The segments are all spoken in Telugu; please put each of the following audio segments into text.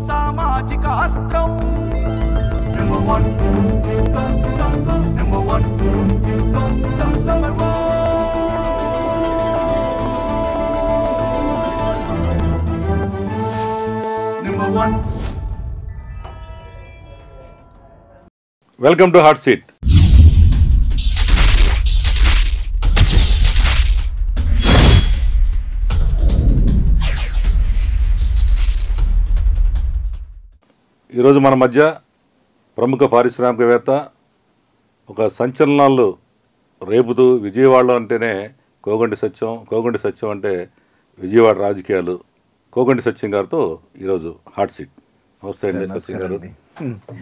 సామాజిక అస్త్రం Number one. Welcome to Hot Seat. ఈరోజు మన మధ్య ప్రముఖ పారిశ్రామికవేత్త ఒక సంచలనాలు రేపుతూ విజయవాడలో అంటేనే కోగంటి సత్యం అంటే విజయవాడ రాజకీయాలు కోగంటి సత్యం గారితో ఈరోజు హాట్ సీట్. నమస్తే అండి సత్యం గారు,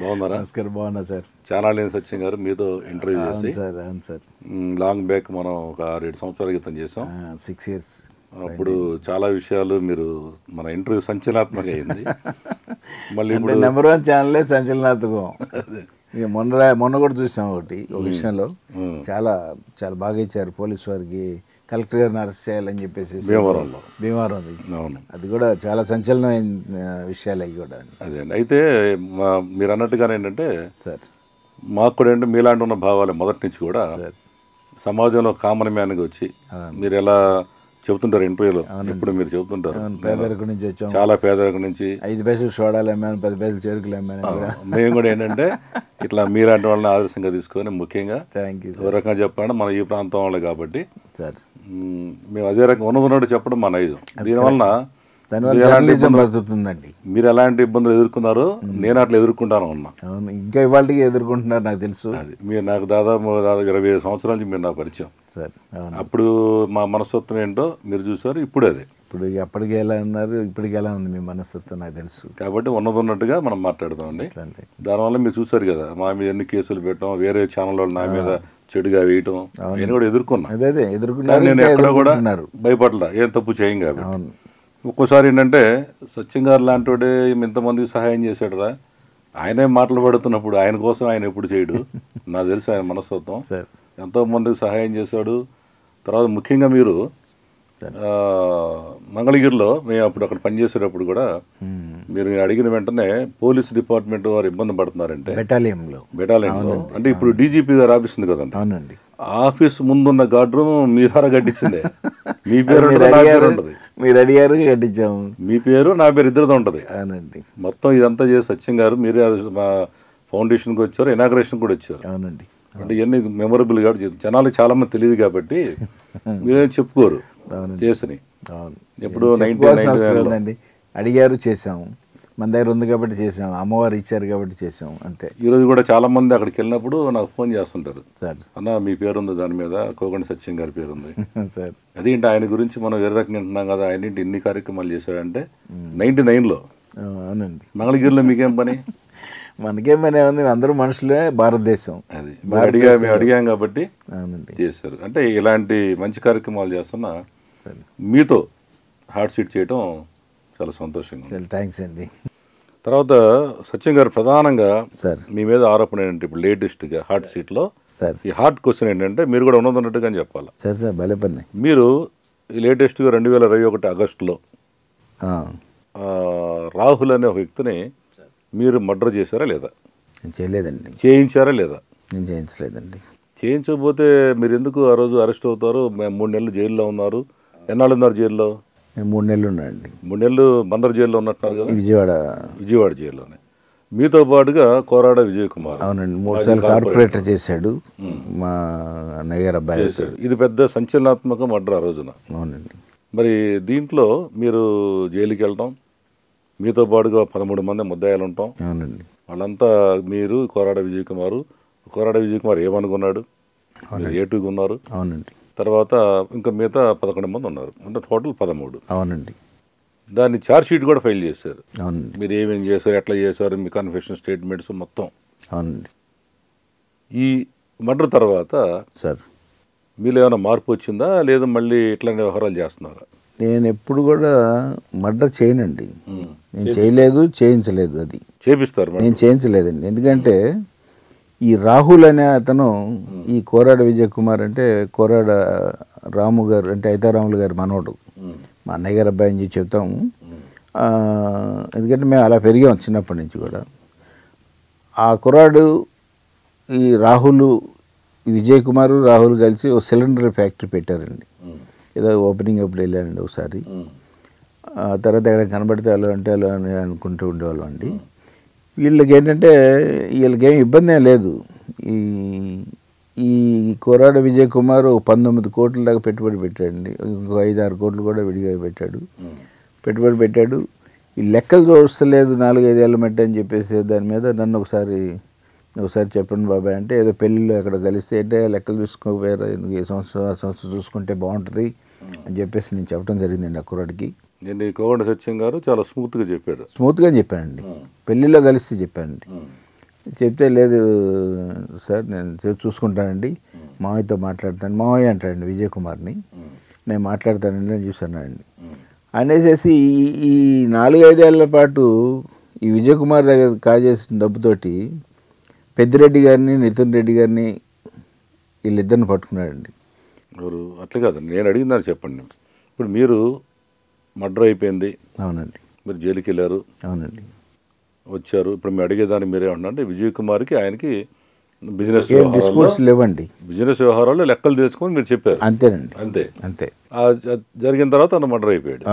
బాగున్నారా? నమస్కారం, బాగున్నా సార్. చాలా లేదు సత్యం గారు మీతో ఇంటర్వ్యూ చేసి సార్ లాంగ్ బ్యాక్ మనం ఒక 7 సంవత్సరాల క్రితం చేసాం. 6 years. అప్పుడు చాలా విషయాలు మీరు మన ఇంటర్వ్యూ సంచలనాత్మక అయింది. మళ్ళీ ఇప్పుడు నెంబర్ 1 ఛానలే సంచలనాత్మకం. ఇక మొన్న కూడా చూసాం ఒక విషయంలో చాలా చాలా బాగా ఇచ్చారు. పోలీసు వారికి కలెక్టర్ గారిని అరెస్ట్ చేయాలని చెప్పేసి భీమవరం అది కూడా చాలా సంచలనమైన విషయాలు అవి కూడా. అదే అయితే మీరు అన్నట్టుగానే ఏంటంటే సార్ మాకు కూడా ఏంటంటే మీలాంటి ఉన్న భావాలే మొదటి నుంచి కూడా సమాజంలో కామన్ మ్యాన్గా వచ్చి మీరు ఎలా చెబుతుంటారు ఇంటర్వ్యూలో, ఎప్పుడు మీరు చెబుతుంటారు పేదరికం నుంచి వచ్చాం, చాలా పేదరికం నుంచి 5 పైసలు సోడాలు అమ్మాను, 10 పైసలు చెరుకులు అమ్మాను. మేము కూడా ఏంటంటే ఇట్లా మీలాంటి వాళ్ళని ఆదర్శంగా తీసుకొని ముఖ్యంగా ఒక రకంగా చెప్పాలంటే మన ఈ ప్రాంతం వాళ్ళే కాబట్టి సార్ మేము అదే రకంగా ఉన్నది చెప్పడం మన నైజం. దీనివల్ల బతుకుతుందండి. మీరు ఎలాంటి ఇబ్బందులు ఎదుర్కొన్నారో నేను అట్లా ఎదుర్కొంటాను ఉన్నా. అవును, ఇంకా ఇవాళకి ఎదుర్కొంటున్నారు నాకు తెలుసు. అది మీరు నాకు దాదాపు 25 సంవత్సరాల నుంచి మీరు నాకు పరిచయం సార్. అప్పుడు మా మనస్తత్వం ఏంటో మీరు చూసారు. ఇప్పుడు అదే ఇప్పుడు అప్పటికి ఎలా ఉన్నారు, ఇప్పటికి ఎలా ఉంది మీ మనస్తత్వం నాకు తెలుసు. కాబట్టి ఉన్నట్టుగా మనం మాట్లాడతామండి. దానివల్ల మీరు చూసారు కదా మా మీద ఎన్ని కేసులు పెట్టడం, వేరే ఛానల్ వాళ్ళు నా మీద చెడుగా వేయటం, నేను కూడా ఎదుర్కొన్నా. అదే ఎదుర్కొన్నారు. నేను ఎక్కడ కూడా భయపడలా, ఏం తప్పు చేయం కాబట్టి. ఒక్కోసారి ఏంటంటే సత్యం గారు లాంటి వాడే ఇంతమందికి సహాయం చేశాడురా, ఆయనే మాటలు పడుతున్నప్పుడు ఆయన కోసం ఆయన ఎప్పుడు చేయడు. నాకు తెలుసు ఆయన మనస్తత్వం. ఎంతోమందికి సహాయం చేశాడు. తర్వాత ముఖ్యంగా మీరు మంగళగిరిలో మేము అప్పుడు అక్కడ పనిచేసేటప్పుడు కూడా మీరు అడిగిన వెంటనే పోలీస్ డిపార్ట్మెంట్ వారు ఇబ్బంది పడుతున్నారంటే బెటాలియన్లో అంటే ఇప్పుడు డీజీపీ గారు ఆఫీస్ ఉంది కదండి, ఆఫీస్ ముందున్న గార్డ్ రూమ్ మీ ద్వారా కట్టించిందే. మీ పేరు ఉంటుంది, మీరు అడిగారు కట్టించాము. మీ పేరు నా పేరు ఇద్దరితో ఉంటుంది. మొత్తం ఇదంతా చేసి సత్యం గారు మీరే మా ఫౌండేషన్కి వచ్చారు, ఇనాగ్రేషన్ కూడా వచ్చారు. అవునండి. అంటే ఇవన్నీ మెమొరబుల్ కాబట్టి జనాలు చాలా మంది తెలియదు కాబట్టి మీరేం చెప్పుకోరు చేసిని. ఎప్పుడు అడిగారు చేసాము, మన దగ్గర ఉంది కాబట్టి చేసాము, అమ్మవారు ఇచ్చారు కాబట్టి చేసాము, అంతే. ఈరోజు కూడా చాలా మంది అక్కడికి వెళ్ళినప్పుడు నాకు ఫోన్ చేస్తుంటారు, సార్ అన్న మీ పేరు ఉంది దాని మీద, కోగంటి సత్యం గారి పేరు ఉంది సార్. అదేంటి ఆయన గురించి మనం వేరే రకంగా వింటున్నాం కదా, ఆయన ఏంటి ఇన్ని కార్యక్రమాలు చేశాడంటే 99లో. అవునండి. మంగళగిరిలో మీకేం పని? మనకేం పని ఉంది, అందరూ మనుషులే, భారతదేశం. అది మేము అడిగాం కాబట్టి చేశారు. అంటే ఇలాంటి మంచి కార్యక్రమాలు చేస్తున్నా మీతో హాట్ సీట్ చేయటం చాలా సంతోషంగా. చాలా థ్యాంక్స్ అండి. తర్వాత సత్యం గారు ప్రధానంగా సార్ మీ మీద ఆరోపణ ఏంటంటే ఇప్పుడు లేటెస్ట్గా హాట్ సీట్లో సార్ ఈ హాట్ క్వశ్చన్ ఏంటంటే మీరు కూడా ఉన్నట్టుగా చెప్పాలి సార్. సార్ భలే పని. మీరు ఈ లేటెస్ట్గా 2021 ఆగస్టులో రాహుల్ అనే ఒక వ్యక్తిని మీరు మర్డర్ చేశారా లేదా? నేను చేయలేదండి. చేయించారా లేదా? నేను చేయించలేదండి. చేయించకపోతే మీరు ఎందుకు ఆ రోజు అరెస్ట్ అవుతారు? 3 నెలలు జైల్లో ఉన్నారు. ఎన్నాళ్ళు ఉన్నారు జైల్లో? 3 నెలలు ఉన్నాయండి. 3 నెలలు బందర్ జైల్లో ఉన్నట్టున్నారు కదా? విజయవాడ జైల్లోనే. మీతో పాటుగా కోరాడ విజయ్ కుమార్. అవునండి, 3 సార్లు కార్పొరేటర్ చేశాడు మా నగర అబ్బాయి. ఇది పెద్ద సంచలనాత్మక మర్డర్ ఆ రోజున. అవునండి. మరి దీంట్లో మీరు జైలుకి వెళ్ళడం, మీతో పాటుగా 13 మంది ముద్దాయిలు ఉంటాం. అవునండి. వాళ్ళంతా మీరు కోరాడ విజయ్ కుమార్ ఏమనుకున్నాడు, ఏటుగా ఉన్నారు. అవునండి. తర్వాత ఇంకా మిగతా 11 మంది ఉన్నారు, అంటే టోటల్ 13. అవునండి. దాన్ని ఛార్జ్ షీట్ కూడా ఫైల్ చేశారు. అవునండి. మీరు ఏమేమి చేశారు, ఎట్లా చేశారు, మీ కన్ఫెషన్ స్టేట్మెంట్స్ మొత్తం. అవునండి. ఈ మర్డర్ తర్వాత సార్ మీలో ఏమైనా మార్పు వచ్చిందా, లేదా మళ్ళీ ఇట్లాంటి వ్యవహారాలు చేస్తున్నారా? నేను ఎప్పుడు కూడా మర్డర్ చేయనండి. నేను చేయలేదు, చేయించలేదు. అది చేపిస్తారు, నేను చేయించలేదండి. ఎందుకంటే ఈ రాహుల్ అనే అతను ఈ కోరాడ విజయ్ కుమార్ అంటే కోరాడ రాము గారు అంటే ఐతారాములు గారు మనోడు, మా అన్నయ్య గారు అబ్బాయి అని చెప్తాము. ఎందుకంటే మేము అలా పెరిగాం చిన్నప్పటి నుంచి కూడా. ఆ కుర్రాడు ఈ రాహుల్, విజయ్ కుమార్, రాహుల్ కలిసి ఒక సిలిండర్ ఫ్యాక్టరీ పెట్టారండి. ఏదో ఓపెనింగ్ అప్పుడు వెళ్ళానండి ఒకసారి. తర్వాత ఎక్కడ కనబడితే అలా అంటే అలా అని అనుకుంటూ ఉండేవాళ్ళం అండి. వీళ్ళకి ఏంటంటే వీళ్ళకేం ఇబ్బంది ఏం లేదు. ఈ కుర్రాడు విజయ్ కుమార్ 19 కోట్ల దాకా పెట్టుబడి పెట్టాడండి. ఇంకో 5-6 కోట్లు కూడా విడిగా పెట్టుబడి పెట్టాడు. ఈ లెక్కలు చూస్తలేదు 4-5 ఏళ్ళ మట్టి అని చెప్పేసి దాని మీద నన్ను ఒకసారి చెప్పండి బాబాయ్ అంటే, ఏదో పెళ్ళిలో ఎక్కడ కలిస్తే అంటే లెక్కలు చూసుకోపోయారు, ఎందుకు ఈ సంవత్సరం చూసుకుంటే బాగుంటుంది అని చెప్పేసి నేను చెప్పడం జరిగిందండి ఆ కుర్రాడికి. నేను కోగండ సత్యం గారు చాలా స్మూత్గా చెప్పానండి. పెళ్ళిలో కలిస్తే చెప్పానండి. చెప్తే లేదు సార్ నేను చూసుకుంటానండి, మావయ్యతో మాట్లాడతాను. మావయ్య అంటాడండి విజయ్ కుమార్ని, నేను మాట్లాడతానండి అని చూసానండి. అనేసేసి ఈ 4-5 ఏళ్ల పాటు ఈ విజయ్ కుమార్ దగ్గర కాజేసిన డబ్బుతోటి పెద్దిరెడ్డి గారిని, నితిన్ రెడ్డి గారిని వీళ్ళిద్దరిని పట్టుకున్నాడండి. ఎవరు? అట్లా కాదండి, నేను అడిగిందని చెప్పండి. ఇప్పుడు మీరు మర్డర్ అయిపోయింది. అవునండి. మీరు జైలుకి వెళ్ళారు. అవునండి. వచ్చారు. ఇప్పుడు మేము అడిగేదాన్ని మీరే అంటే విజయ్ కుమార్కి ఆయనకి బిజినెస్ డిస్ప్యూట్స్ లేవండి. బిజినెస్ వ్యవహారాల్లో లెక్కలు తెలుసుకొని మీరు చెప్పారు. అంతేనండి. అంతే. జరిగిన తర్వాత అన్న మర్డర్ అయిపోయాడు.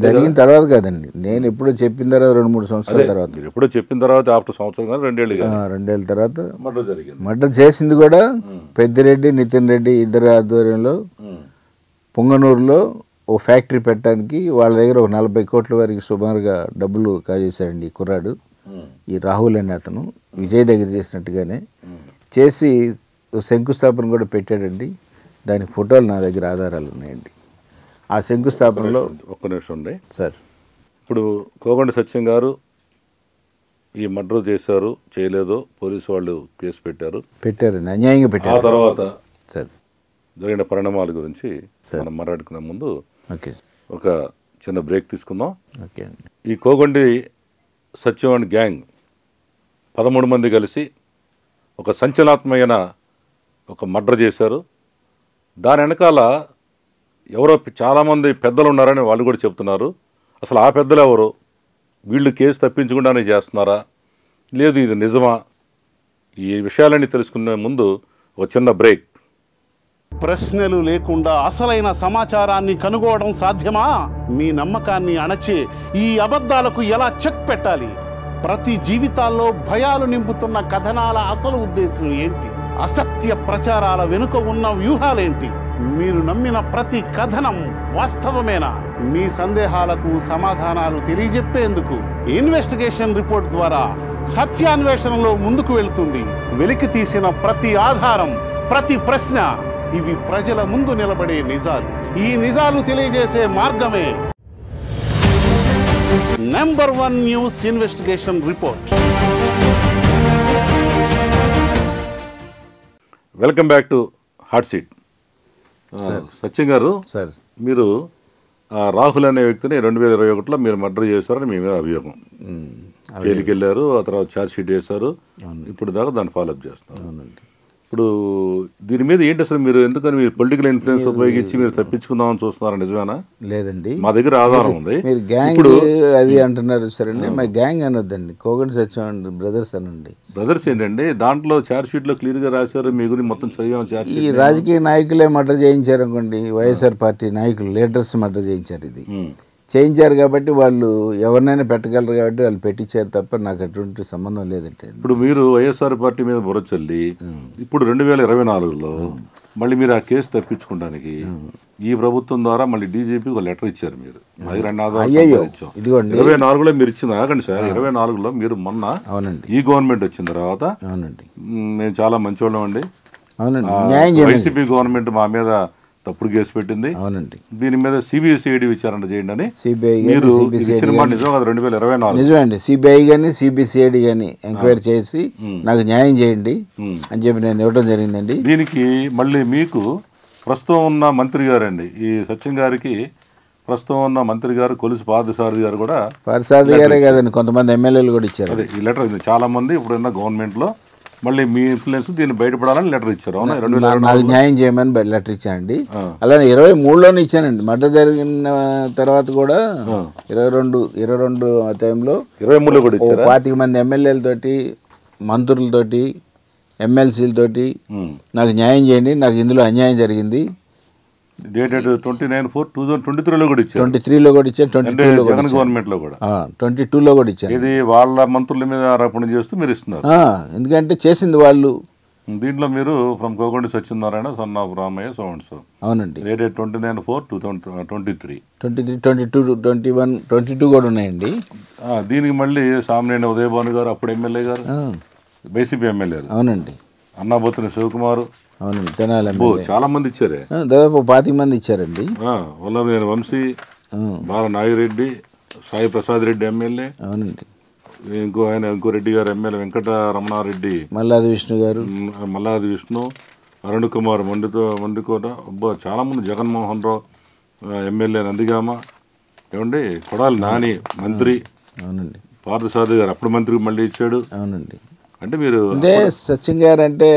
జరిగిన తర్వాత కాదండి, నేను ఎప్పుడో చెప్పిన తర్వాత 2-3 సంవత్సరాల తర్వాత. మీరు ఎప్పుడో చెప్పిన తర్వాత ఆఫ్టర్ సంవత్సరం కానీ 2 ఏళ్ళ తర్వాత మర్డర్ జరిగింది. మర్డర్ చేసింది కూడా పెద్దిరెడ్డి, నితిన్ రెడ్డి ఇద్దరు ఆధ్వర్యంలో పొంగనూరులో ఓ ఫ్యాక్టరీ పెట్టడానికి వాళ్ళ దగ్గర ఒక 40 కోట్ల వరకు సుమారుగా డబ్బులు కాజేశాడండి ఈ కుర్రాడు. ఈ రాహుల్ అనే అతను విజయ్ దగ్గర చేసినట్టుగానే చేసి శంకుస్థాపన కూడా పెట్టాడండి. దానికి ఫోటోలు నా దగ్గర ఆధారాలు ఉన్నాయండి. ఆ శంకుస్థాపనలో ఒక్క నిమిషం ఉండే సార్. ఇప్పుడు కోగండ సత్యం గారు ఈ మర్డర్ చేశారు, చేయలేదో పోలీసు వాళ్ళు కేసు పెట్టారండి, అన్యాయంగా పెట్టారు. ఆ తర్వాత సార్ జరిగిన పరిణామాల గురించి మనం మాట్లాడుకునే ముందు ఒక చిన్న బ్రేక్ తీసుకుందాం. ఈ కోగండి సత్యం అండ్ గ్యాంగ్ 13 మంది కలిసి ఒక సంచలనాత్మకమైన ఒక మర్డర్ చేశారు. దాని వెనకాల ఎవరో చాలామంది పెద్దలు ఉన్నారని వాళ్ళు కూడా చెప్తున్నారు. అసలు ఆ పెద్దలు ఎవరు? వీళ్ళు కేసు తప్పించకుండానే చేస్తున్నారా, లేదు ఇది నిజమా? ఈ విషయాలన్నీ తెలుసుకునే ముందు ఒక చిన్న బ్రేక్. ప్రశ్నలు లేకుండా అసలైన సమాచారాన్ని కనుగొనడం సాధ్యమా? మీ నమ్మకాన్ని అణచే ఈ అబద్ధాలకు ఎలా చెక్ పెట్టాలి? ప్రతి జీవితాల్లో భయాలు నింపుతున్న కథనాల అసలు ఉద్దేశం ఏంటి? అసత్య ప్రచారాల వెనుక ఉన్న వ్యూహాలేంటి? మీరు నమ్మిన ప్రతి కథనం వాస్తవమేనా? మీ సందేహాలకు సమాధానాలు తెలియజెప్పేందుకు ఇన్వెస్టిగేషన్ రిపోర్ట్ ద్వారా సత్యాన్వేషణలో ముందుకు వెళుతుంది. వెలికి తీసిన ప్రతి ఆధారం, ప్రతి ప్రశ్న, ఇవి ప్రజల ముందు నిలబడే నిజాలు. ఈ నిజాలు తెలియజేసే మార్గమే number 1 news investigation report. Welcome back to hot seat. Satyam గారు, సార్ మీరు రాహుల్ అనే వ్యక్తిని 2021లో మీరు మర్డర్ చేశారని మీ మీద అభియోగం. జైలుకి వెళ్ళారు, ఆ తర్వాత ఛార్జ్ షీట్ వేశారు, ఇప్పుడు దాకా దాన్ని ఫాలోఅప్ చేస్తున్నారు. ఇప్పుడు దీని మీద ఏంటి అసలు మీరు ఎందుకని మీరు పొలిటికల్ ఇన్ఫ్లుయెన్స్ ఉపయోగించి మీరు తప్పించుకుందామని చూస్తున్నారా? నిజమేనా? లేదండి, మా దగ్గర ఆధారం ఉంది. మీరు గ్యాంగ్ అది అంటున్నారు సరేండి, మా గ్యాంగ్ అనొద్దండి, కోగండి సత్యం అండి బ్రదర్స్ అనండి. బ్రదర్స్ ఏంటండి? దాంట్లో ఛార్జ్ షీట్ లో క్లియర్ గా రాశారు, మీ గురించి మొత్తం చదివాము. ఈ రాజకీయ నాయకులే మర్డర్ చేయించారు అనుకోండి, వైఎస్ఆర్ పార్టీ నాయకులు లీడర్స్ మర్డర్ చేయించారు. ఇది చేయించారు కాబట్టి వాళ్ళు ఎవరినైనా పెట్టగలరు కాబట్టి వాళ్ళు పెట్టించారు తప్ప నాకు అటువంటి సంబంధం లేదంటే. ఇప్పుడు మీరు వైఎస్ఆర్ పార్టీ మీద బుర్రచల్లి ఇప్పుడు 2024లో మళ్ళీ మీరు ఆ కేసు తప్పించుకోవడానికి ఈ ప్రభుత్వం ద్వారా మళ్ళీ డీజీపీకి ఒక లెటర్ ఇచ్చారు. మీరు 24లో మీరు ఇచ్చింది ఆగండి సార్. 24లో మీరు మొన్న ఈ గవర్నమెంట్ వచ్చిన తర్వాత మేము చాలా మంచివాళ్ళం అండి, వైసీపీ గవర్నమెంట్ మా మీద తప్పుడు కేసు పెట్టింది, దీని మీద సిబిఐ విచారణ చేయండి అని మీరు ఇచ్చిన మాట నిజం కదా? 2024 నిజమండి. సిబిఐ కానీ సిబిసిఐడి కానీ ఎంక్వైరీ చేసి నాకు న్యాయం చేయండి అని చెప్పి నేను ఇవ్వడం జరిగిందండి. దీనికి మళ్ళీ మీకు ప్రస్తుతం ఉన్న మంత్రి గారు అండి, ఈ సత్యం గారికి ప్రస్తుతం ఉన్న మంత్రి గారు కొలుసు పార్థసారథి గారు కూడా, పార్థసారథి గారే కాదండి కొంతమంది ఎమ్మెల్యేలు కూడా ఇచ్చారు. అదే ఈ లెటర్ చాలా మంది ఇప్పుడున్న గవర్నమెంట్లో మళ్ళీ మీ ఇన్ఫ్లుయెన్స్ దీన్ని బయటపడాలని లెటర్ ఇచ్చారు. అవునా? నాకు న్యాయం చేయమని లెటర్ ఇచ్చానండి. అలానే 23లోనే ఇచ్చానండి. మర్డర్ జరిగిన తర్వాత కూడా 22 ఆ టైంలో 23లో కూడా ఇచ్చారు. 25 మంది ఎమ్మెల్యేలతోటి, మంత్రులతోటి, ఎమ్మెల్సీలతోటి నాకు న్యాయం చేయండి, నాకు ఇందులో అన్యాయం జరిగింది. డేటెడ్ 29/9/2023లో కూడా ఇచ్చారు. 23లో కూడా ఇచ్చాను, 22లో జగన్ గవర్నమెంట్ లో కూడా 22లో కూడా ఇచ్చాను. ఇది వాళ్ళ మంత్రుల మీద ఆరోపణ చేస్తూ మీరు ఇస్తున్నారు. ఎందుకంటే చేసింది వాళ్ళు. దీంట్లో మీరు from Kogondi Satyanarayana son of Ramaiah so and so. అవునండి. డేటెడ్ 29/4/2023. 23, 22, 21, 22 కూడా ఉన్నాయండి. దీనికి మళ్ళీ సామినేని ఉదయభాను గారు అప్పుడు ఎమ్మెల్యే గారు, వైసీపీ ఎమ్మెల్యేలు. అవునండి. అన్నాబోతుని శివకుమార్. అవునండి. తెనాలి చాలా మంది ఇచ్చారే. దాదాపు 25 మంది ఇచ్చారండి. వల్లభనేని వంశీ, బాల నాగిరెడ్డి, సాయి ప్రసాద్ రెడ్డి ఎమ్మెల్యే. అవునండి. ఇంకో రెడ్డి గారు ఎమ్మెల్యే, వెంకటరమణారెడ్డి, మల్లాది విష్ణు గారు, మల్లాది విష్ణు, అరుణ్ కుమార్ మండికోట, చాలా మంది, జగన్మోహన్ రావు ఎమ్మెల్యే నందిగామ, ఏమండి కొడాలి నాని మంత్రి. అవునండి. పార్థసారథి గారు అప్పుడు మంత్రికి మళ్ళీ ఇచ్చాడు. అవునండి. అంటే మీరు సచిన్ గారు అంటే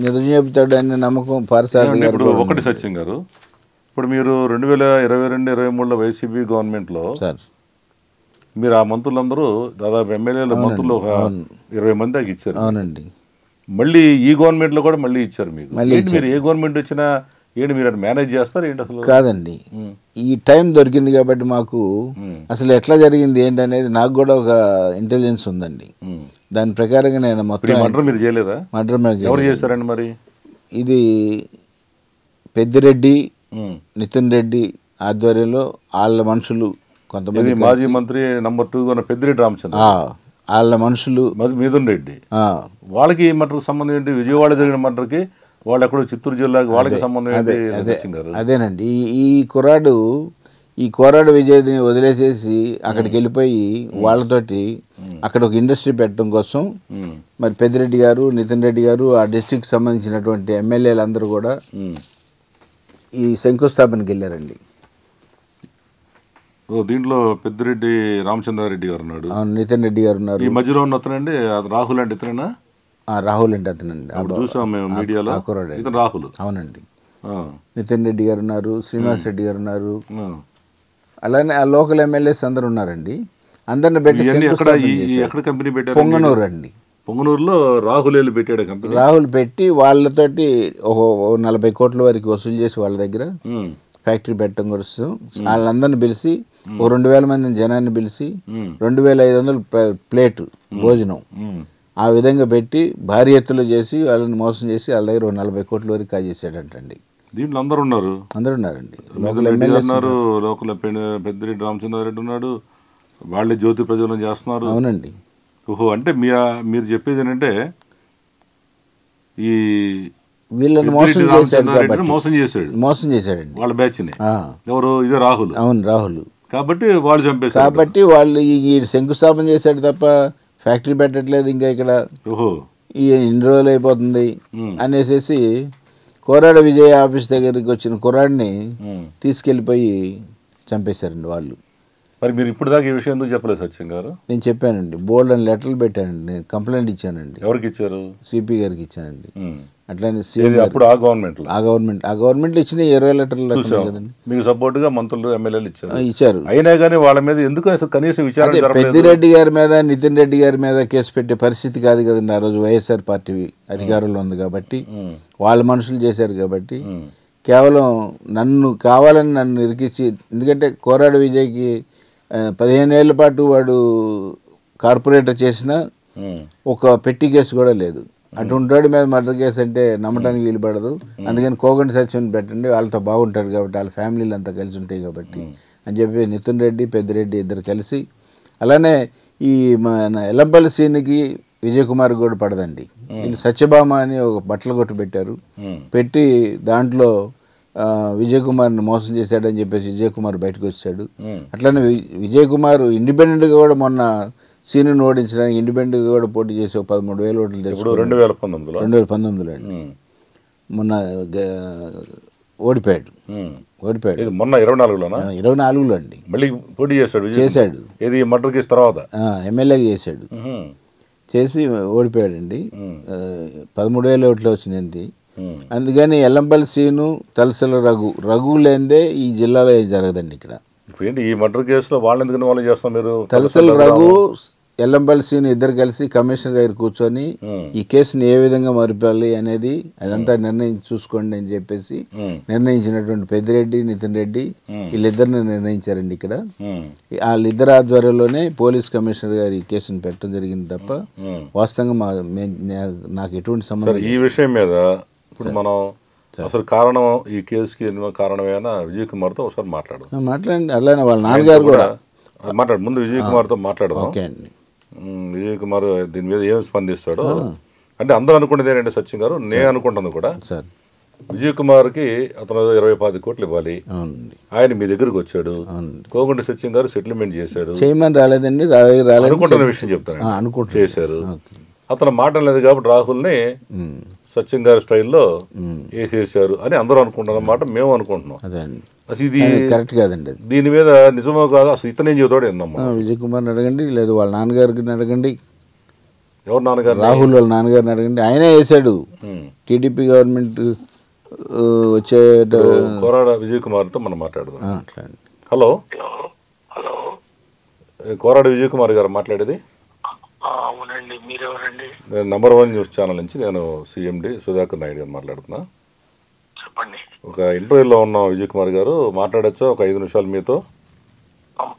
నిజం చెబుతాడు అనే నమ్మకం పార్థసారథి గారు. ఇప్పుడు ఒకటి సచిన్ గారు, ఇప్పుడు మీరు 2022-23లో వైసీపీ గవర్నమెంట్లో సార్ మీరు ఆ మంత్రులందరూ దాదాపు ఎమ్మెల్యేల మంత్రులు 20 మంది దాకా ఇచ్చారు. అవునండి. మళ్ళీ ఈ గవర్నమెంట్లో కూడా మళ్ళీ ఇచ్చారు మీకు. మీరు ఏ గవర్నమెంట్ వచ్చినా ఏంటి మీరు మేనేజ్ చేస్తారు ఏంటి అసలు? కాదండి, ఈ టైం దొరికింది కాబట్టి మాకు అసలు ఎట్లా జరిగింది ఏంటి అనేది నాకు కూడా ఒక ఇంటెలిజెన్స్ ఉందండి. దాని ప్రకారంగా నేను మొత్తం మర్డర్ మీరు చేయలేదా? మర్డర్ ఎవరు చేశారండి మరి? ఇది పెద్దిరెడ్డి, నితిన్ రెడ్డి ఆధ్వర్యంలో వాళ్ళ మనుషులు కొంతమంది, మాజీ మంత్రి నంబర్ 2 ఉన్న పెద్దిరెడ్డి రామచంద్ర వాళ్ళ మనుషులు, మిథున్ రెడ్డి, వాళ్ళకి ఈ మర్డర్కి సంబంధం ఏంటి? విజయవాడ జరిగిన మర్డర్కి వాళ్ళు ఎక్కడో చిత్తూరు జిల్లాకి వాళ్ళకి సంబంధం ఏంటి? అదేనండి. ఈ కోరాడు విజయ్ని వదిలేసేసి అక్కడికి వెళ్ళిపోయి వాళ్ళతోటి అక్కడ ఒక ఇండస్ట్రీ పెట్టడం కోసం మరి పెద్దిరెడ్డి గారు, నితిన్ రెడ్డి గారు, ఆ డిస్ట్రిక్ట్ సంబంధించినటువంటి ఎమ్మెల్యేలు అందరూ కూడా ఈ శంకుస్థాపనకి వెళ్ళారండి. దీంట్లో పెద్దిరెడ్డి రామచంద్రారెడ్డి గారు ఉన్నాడు, నితిన్ రెడ్డి గారు ఉన్నారు. ఈ మధ్యలో ఉన్న అతనండి రాహుల్ అంటే ఇతనేనా? రాహుల్ అంటే అతనండి, చూసాం మేము మీడియాలో. రాహుల్. అవునండి. నితిన్ రెడ్డి గారు ఉన్నారు, శ్రీనివాస్ రెడ్డి గారు ఉన్నారు, అలానే ఆ లోకల్ ఎమ్మెల్యేస్ అందరు ఉన్నారండి. అందరిని పెట్టి కంపెనీ పెట్టారు. పొంగనూరు అండి. పొంగనూరులో రాహుల్ పెట్టాడు కంపెనీ. రాహుల్ పెట్టి వాళ్ళతోటి 40 కోట్ల వరకు వసూలు చేసి వాళ్ళ దగ్గర ఫ్యాక్టరీ పెట్టడం కోసం వాళ్ళందరిని పిలిచి 2000 మంది జనాన్ని పిలిచి 2500 ప్లేట్ భోజనం ఆ విధంగా పెట్టి భారీ ఎత్తులో చేసి వాళ్ళని మోసం చేసి వాళ్ళ దగ్గర 40 కోట్ల వరకు కాజేసాడంటండి. దీంట్లో అందరూ ఉన్నారు. అందరూ ఉన్నారండి. లోకల్ పెద్దిరెడ్డి రామచంద్రారెడ్డి ఉన్నాడు, వాళ్ళే జ్యోతి ప్రజ్వలన చేస్తున్నారు. అవునండి. ఓహో, అంటే మీరు చెప్పేది ఏంటంటే ఈ వీళ్ళని మోసం చేశాడండి వాళ్ళ బ్యాచ్ ని. ఎవరు? ఇదే రాహుల్. అవును, రాహుల్. కాబట్టి వాళ్ళు చంపేశారు. కాబట్టి వాళ్ళు ఈ శంకుస్థాపన చేశాడు తప్ప ఫ్యాక్టరీ పెట్టట్లేదు ఇంకా ఇక్కడ. ఓహో, ఈ ఇన్ని రోజులు అయిపోతుంది అనేసి కోరాడ విజయ్ ఆఫీస్ దగ్గరికి వచ్చిన కుర్రాడిని తీసుకెళ్ళిపోయి చంపేశారండి వాళ్ళు. మరి మీరు ఇప్పుడు దాకా ఈ విషయం ఎందుకు చెప్పలేదు సత్యం గారు? నేను చెప్పానండి, బోల్డ్ అని లెటర్లు పెట్టానండి, నేను కంప్లైంట్ ఇచ్చానండి. ఎవరికి ఇచ్చారు? సిపి గారికి ఇచ్చానండి. అట్లానే అప్పుడు ఆ గవర్నమెంట్ ఇచ్చిన 20 లెటర్లు కదండి. మీకు సపోర్ట్ గా మంత్రులు ఎమ్మెల్యేలు ఇచ్చారు. అయినా కానీ వాళ్ళ మీద ఎందుకు అసలు కనీసం విచారణ? పెద్దిరెడ్డి గారి మీద, నితిన్ రెడ్డి గారి మీద కేసు పెట్టే పరిస్థితి కాదు కదండి. ఆ రోజు వైఎస్ఆర్ పార్టీ అధికారంలో ఉంది కాబట్టి, వాళ్ళ మనుషులు చేశారు కాబట్టి, కేవలం నన్ను ఇరికించి, ఎందుకంటే కోరాడు విజయ్కి 15 ఏళ్ల పాటు వాడు కార్పొరేటర్ చేసిన ఒక పెట్టి కేసు కూడా లేదు. అటువంటి మీద మర్డర్ కేసు అంటే నమ్మడానికి వీలు పడదు. అందుకని కోగండి సత్యం పెట్టండి, వాళ్ళతో బాగుంటారు కాబట్టి, వాళ్ళ ఫ్యామిలీలు అంతా కలిసి ఉంటాయి కాబట్టి అని చెప్పి నితిన్ రెడ్డి, పెద్దిరెడ్డి ఇద్దరు కలిసి, అలానే ఈ మన ఎల్లంపల్లి సీన్కి విజయ్ కుమార్ కూడా పడదండి. వీళ్ళు సత్యభామ అని ఒక బట్టల కొట్టు పెట్టారు. పెట్టి దాంట్లో విజయ్ కుమార్ని మోసం చేశాడని చెప్పేసి విజయ్ కుమార్ బయటకు వచ్చాడు. అట్లానే విజయ్ కుమార్ ఇండిపెండెంట్గా కూడా మొన్న సీనుని ఓడించడానికి ఇండిపెండెంట్గా కూడా పోటీ చేసి 13,000 ఓట్లు తెచ్చుకున్నాడు. 2019లో అండి. మొన్న ఓడిపోయాడు. మొన్న 24లో అండి. మళ్ళీ పోటీ చేశాడు. ఇది మర్డర్ కేసు తర్వాత ఎమ్మెల్యేగా చేశాడు. చేసి ఓడిపోయాడండి. 13,000 ఓట్లు వచ్చినాయండి. అందుకని ఎల్లంపల్లి సీను, తలసల రఘు లేనిదే ఈ జిల్లాలో ఏం జరగదండి. ఇక్కడ ఏంటి ఈ మర్డర్ కేసులో వాళ్ళు ఎందుకు ఇన్వాల్వ్ చేస్తాం? మీరు తలసల రఘు, ఎల్లంపల్లి సీను ఇద్దరు కలిసి కమిషనర్ దగ్గర కూర్చొని ఈ కేసుని ఏ విధంగా మరిపాలి అనేది అదంతా చూసుకోండి అని చెప్పేసి నిర్ణయించినటువంటి పెద్దిరెడ్డి, నితిన్ రెడ్డి వీళ్ళిద్దరిని నిర్ణయించారండి. ఇక్కడ వాళ్ళిద్దరు ఆధ్వర్యంలోనే పోలీస్ కమిషనర్ గారు ఈ కేసును పెట్టడం జరిగింది తప్ప వాస్తవంగా నాకు ఎటువంటి సంబంధం. ఈ విషయం మీద ఇప్పుడు మనం అసలు కారణం ఈ కేసుకి కారణమేనా విజయ్ కుమార్తో ఒకసారి మాట్లాడండి. అలానే వాళ్ళ నాన్నగారు కూడా ముందు విజయ్ కుమార్తో మాట్లాడదాం. విజయ్ కుమార్ దీని మీద ఏం స్పందిస్తాడో. అంటే అందరూ అనుకునేది ఏంటంటే సచిన్ గారు, నేను అనుకుంటాను కూడా, విజయ్ కుమార్కి అతను 20-25 కోట్లు ఇవ్వాలి. ఆయన మీ దగ్గరకు వచ్చాడు, కోగంటి సచిన్ గారు సెటిల్మెంట్ చేశాడు. చేయమని రాలేదండి, అనుకుంటున్న విషయం చెప్తాను, చేశారు. అతను మాట లేదు కాబట్టి రాహుల్ని సచిన్ గారి స్టైల్లో వేసేసారు అని అందరూ అనుకుంటున్నమాట, మేము అనుకుంటున్నాం. అసలు ఇది కరెక్ట్ కాదండి. దీని మీద నిజమో కాదు, అసలు ఇతనేం చెబుతాడు ఏందమ్మా? విజయ్ కుమార్ని అడగండి, లేదు వాళ్ళ నాన్నగారికి అడగండి. ఎవరు నాన్నగారు? రాహుల్ వాళ్ళ నాన్నగారిని అడగండి. ఆయనే వేసాడు. టీడీపీ గవర్నమెంట్ వచ్చే కోరాడ విజయ్ కుమార్తో మనం మాట్లాడదాం. హలో, కోరాడ విజయ్ కుమార్ గారు మాట్లాడేది? అవునండి, మీరెవరండి? నేను నంబర్ 1 న్యూస్ ఛానల్ నుంచి నేను సిఎండి సుధాకర్ నాయుడు గారు మాట్లాడుతున్నా. చెప్పండి. ఒక ఇంటర్వ్యూలో ఉన్నాం విజయ్ కుమార్ గారు, మాట్లాడచ్చా ఒక 5 నిమిషాలు మీతో?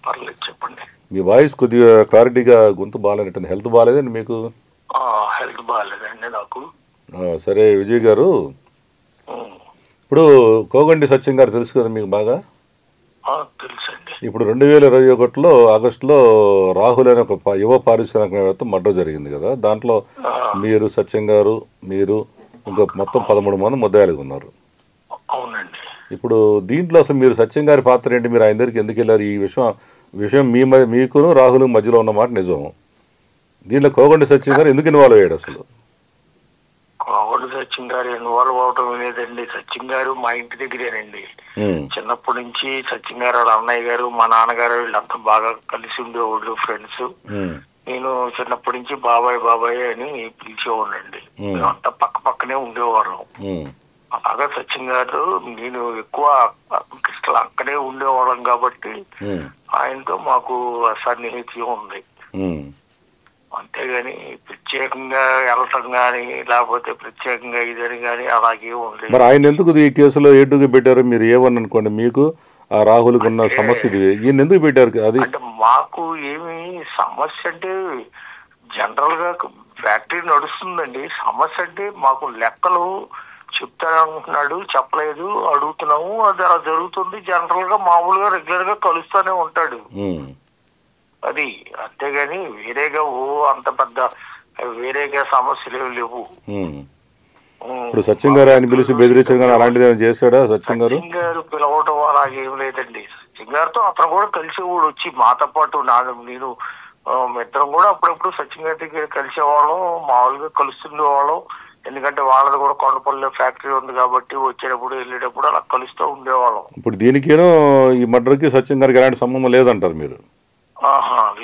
పర్లేదు, చెప్పండి. మీ వాయిస్ కొద్దిగా క్లారిటీగా, గొంతు బాగాలేనట్టుంది. హెల్త్ బాగాలేదండి మీకు? హెల్త్ బాగాలేదండి నాకు. సరే విజయ్ గారు, ఇప్పుడు కోగంటి సత్యం గారు తెలుసు కదా మీకు బాగా? తెలుసండి. ఇప్పుడు 2021లో ఆగస్టులో రాహుల్ అనే ఒక యువ పారిశ్రామికవేత్త మర్డర్ జరిగింది కదా, దాంట్లో మీరు, సత్యం గారు, మీరు ఇంకా మొత్తం 13 మంది ముద్దాయిలుగా ఉన్నారు. అవునండి. ఇప్పుడు దీంట్లో అసలు మీరు సత్యం గారి పాత్ర ఏంటి? మీరు ఆయన దగ్గరికి ఎందుకు వెళ్ళారు? ఈ విషయం మీకును రాహుల్ మధ్యలో ఉన్నమాట నిజం. దీంట్లో కోగంటి సత్యం గారు ఎందుకు ఇన్వాల్వ్ అయ్యాడు? అసలు కోగంటి సత్యం గారు ఇన్వాల్వ్ అవటం లేదండి. సత్యం గారు మా ఇంటి దగ్గరేనండి. చిన్నప్పటి నుంచి సత్యం గారు, వాళ్ళ అన్నయ్య గారు, మా నాన్నగారు వీళ్ళంతా బాగా కలిసి ఉండేవాళ్ళు, ఫ్రెండ్స్. నేను చిన్నప్పటి నుంచి బాబాయ్ బాబాయ్ అని పిలిచేవాళ్ళండి. మేమంతా పక్క పక్కనే ఉండేవాళ్ళం. అలాగా సచిన్ గారు, నేను ఎక్కువ క్రిస్టల్ అక్కడే ఉండేవాళ్ళం కాబట్టి ఆయనతో మాకు సన్నిహిత్యం ఉంది. అంతేగాని ప్రత్యేకంగా వెళ్ళటం కానీ లేకపోతే ప్రత్యేకంగా ఇదని కానీ అలాగే ఉంది. మరి ఆయన ఎందుకు ఈ కేసులో ఏటుగా పెట్టారు? మీరు ఏమని అనుకోండి, మీకు ఆ రాహుల్కి ఉన్న సమస్య ఇది, ఈయన ఎందుకు పెట్టారు? అది అంటే మాకు ఏమి సమస్య అంటే జనరల్ గా ఫ్యాక్టరీ నడుస్తుందండి. సమస్య అంటే మాకు లెక్కలు చెప్తానంటున్నాడు, చెప్పలేదు, అడుగుతున్నాము, అది అలా జరుగుతుంది. జనరల్ గా మామూలుగా రెగ్యులర్ గా కలుస్తూనే ఉంటాడు. అది అంతేగాని వేరేగా అంత పెద్ద వేరేగా సమస్యలు ఏమి లేవు. ఇప్పుడు సత్యం గారు ఆయన పిలిచి బెదిరించడం అలాంటిది ఏమైనా చేశాడా? సత్యం గారు పిలవటం అలాగేం లేదండి. సచిన్ గారితో అతను కూడా కలిసి కూడా వచ్చి మాతో పాటు నేను మిత్రం కూడా అప్పుడప్పుడు సచిన్ గారి దగ్గర కలిసేవాళ్ళం, మామూలుగా కలుస్తుండేవాళ్ళం. ఎందుకంటే వాళ్ళది కూడా కొండపల్లి ఫ్యాక్టరీ ఉంది కాబట్టి వచ్చేటప్పుడు వెళ్ళేటప్పుడు అలా కలుస్తూ ఉండేవాళ్ళం. ఇప్పుడు దీనికేనో ఈ మర్డర్కి సత్యం గారికి ఎలాంటి సంబంధం లేదంటారు మీరు?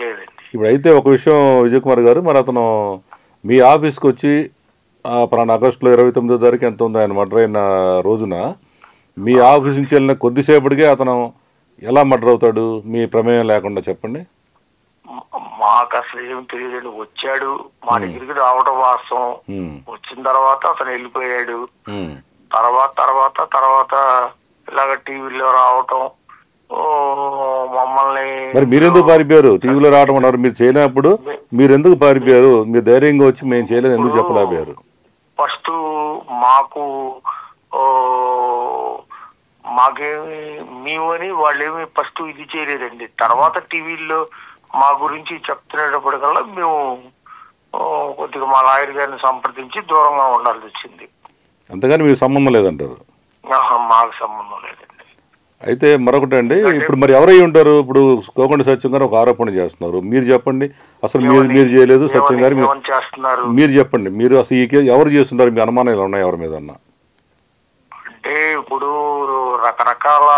లేదండి. ఇప్పుడు అయితే ఒక విషయం విజయ్ కుమార్ గారు, మరి అతను మీ ఆఫీస్కి వచ్చి ఆగస్టులో 29వ తారీఖు ఎంత ఉందో ఆయన మర్డర్ అయిన రోజున మీ ఆఫీస్ నుంచి వెళ్ళిన కొద్దిసేపటికే అతను ఎలా మర్డర్ అవుతాడు మీ ప్రమేయం లేకుండా? చెప్పండి. మాకు అసలు ఏం తెలియదండి. వచ్చాడు, మా దగ్గరికి రావడం వాస్తవం. వచ్చిన తర్వాత అతను వెళ్ళిపోయాడు. తర్వాత ఇలాగ టీవీలో రావటం, మమ్మల్ని. మరి మీరెందుకు పారిపోయారు? టీవీలో రావడం అన్నారు, మీరు చేయలేనప్పుడు మీరు ఎందుకు పారిపోయారు? మీరు ధైర్యంగా వచ్చి మేము చేయలేదు ఎందుకు చెప్పలేకపోయారు? ఫస్ట్ మాకేమి మేమని వాళ్ళేమి ఫస్ట్ ఇది చేయలేదండి. తర్వాత టీవీల్లో మా గురించి చెప్తున్నప్పటికల్లా మేము కొద్దిగా మా లాయర్ గారిని సంప్రదించి దూరంగా ఉండాల్సి వచ్చింది. అంతేగాని మీకు సంబంధం లేదంటారు? మాకు సంబంధం లేదండి. అయితే మరొకటి అండి, ఇప్పుడు మరి ఎవరై ఉంటారు? ఇప్పుడు కోగంటి సత్యం గారు ఒక ఆరోపణ చేస్తున్నారు, మీరు చెప్పండి. అసలు మీరు చేయలేదు సత్యం గారు, మీరు చెప్పండి. మీరు అసలు ఈ కేసు ఎవరు చేస్తున్నారు? మీ అనుమానాలు ఉన్నాయి ఎవరి మీద? అంటే ఇప్పుడు రకరకాల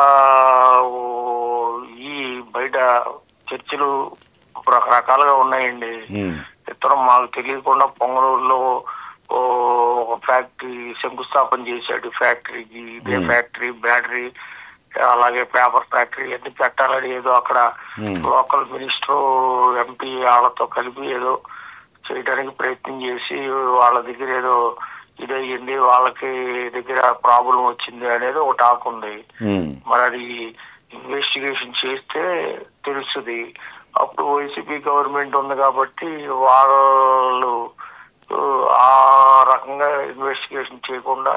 ఈ బయట చర్చలు రకరకాలుగా ఉన్నాయండి. చెప్తున్నాం, మాకు తెలియకుండా పొంగనూరులో ఒక ఫ్యాక్టరీ శంకుస్థాపన చేశాడు. ఫ్యాక్టరీకి ఇదే ఫ్యాక్టరీ బ్యాటరీ అలాగే పేపర్ ఫ్యాక్టరీ అన్ని పెట్టాలని ఏదో అక్కడ లోకల్ మినిస్టర్ ఎంపీ వాళ్ళతో కలిపి ఏదో చేయడానికి ప్రయత్నం చేసి వాళ్ళ దగ్గర ఏదో ఇదయ్యింది, వాళ్ళకి దగ్గర ప్రాబ్లం వచ్చింది అనేది ఒక టాక్ ఉంది. మరి అది ఇన్వెస్టిగేషన్ చేస్తే తెలుస్తుంది. అప్పుడు వైసీపీ గవర్నమెంట్ ఉంది కాబట్టి వాళ్ళు ఆ రకంగా ఇన్వెస్టిగేషన్ చేయకుండా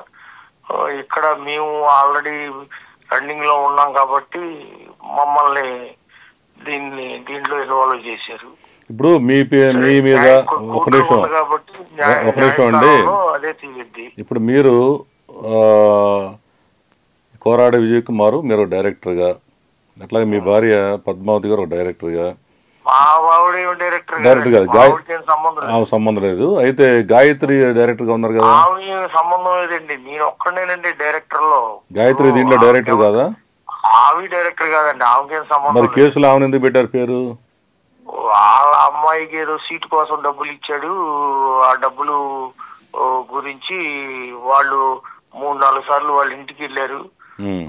ఇక్కడ మేము ఆల్రెడీ రన్నింగ్ లో ఉన్నాం కాబట్టి మమ్మల్ని దీంట్లో ఇన్వాల్వ్ చేశారు. ఇప్పుడు మీ మీద ఒక నిమిషం అండి. అదే తీయద్ది. ఇప్పుడు మీరు కోరాడ విజయ్ కుమార్ మీరు డైరెక్టర్గా, అట్లాగే మీ భార్య పద్మావతి గారు ఒక డైరెక్టర్గా, డైరెక్టర్ కాదు సంబంధం లేదు. అయితే గాయత్రి డైరెక్టర్ గా ఉన్నారు కదా? సంబంధం లేదండి, నేను ఒక్కడేనండి డైరెక్టర్ లో. గాయత్రి దీంట్లో డైరెక్టర్ కాదా? ఆవి డైరెక్టర్ కాదండి, ఆమెకేం సంబంధం. మరి కేసులో ఆమెను ఎందుకు పెట్టారు పేరు? వాళ్ళ అమ్మాయికి ఏదో సీటు కోసం డబ్బులు ఇచ్చాడు, ఆ డబ్బులు గురించి వాళ్ళు 3-4 సార్లు వాళ్ళ ఇంటికి వెళ్ళారు,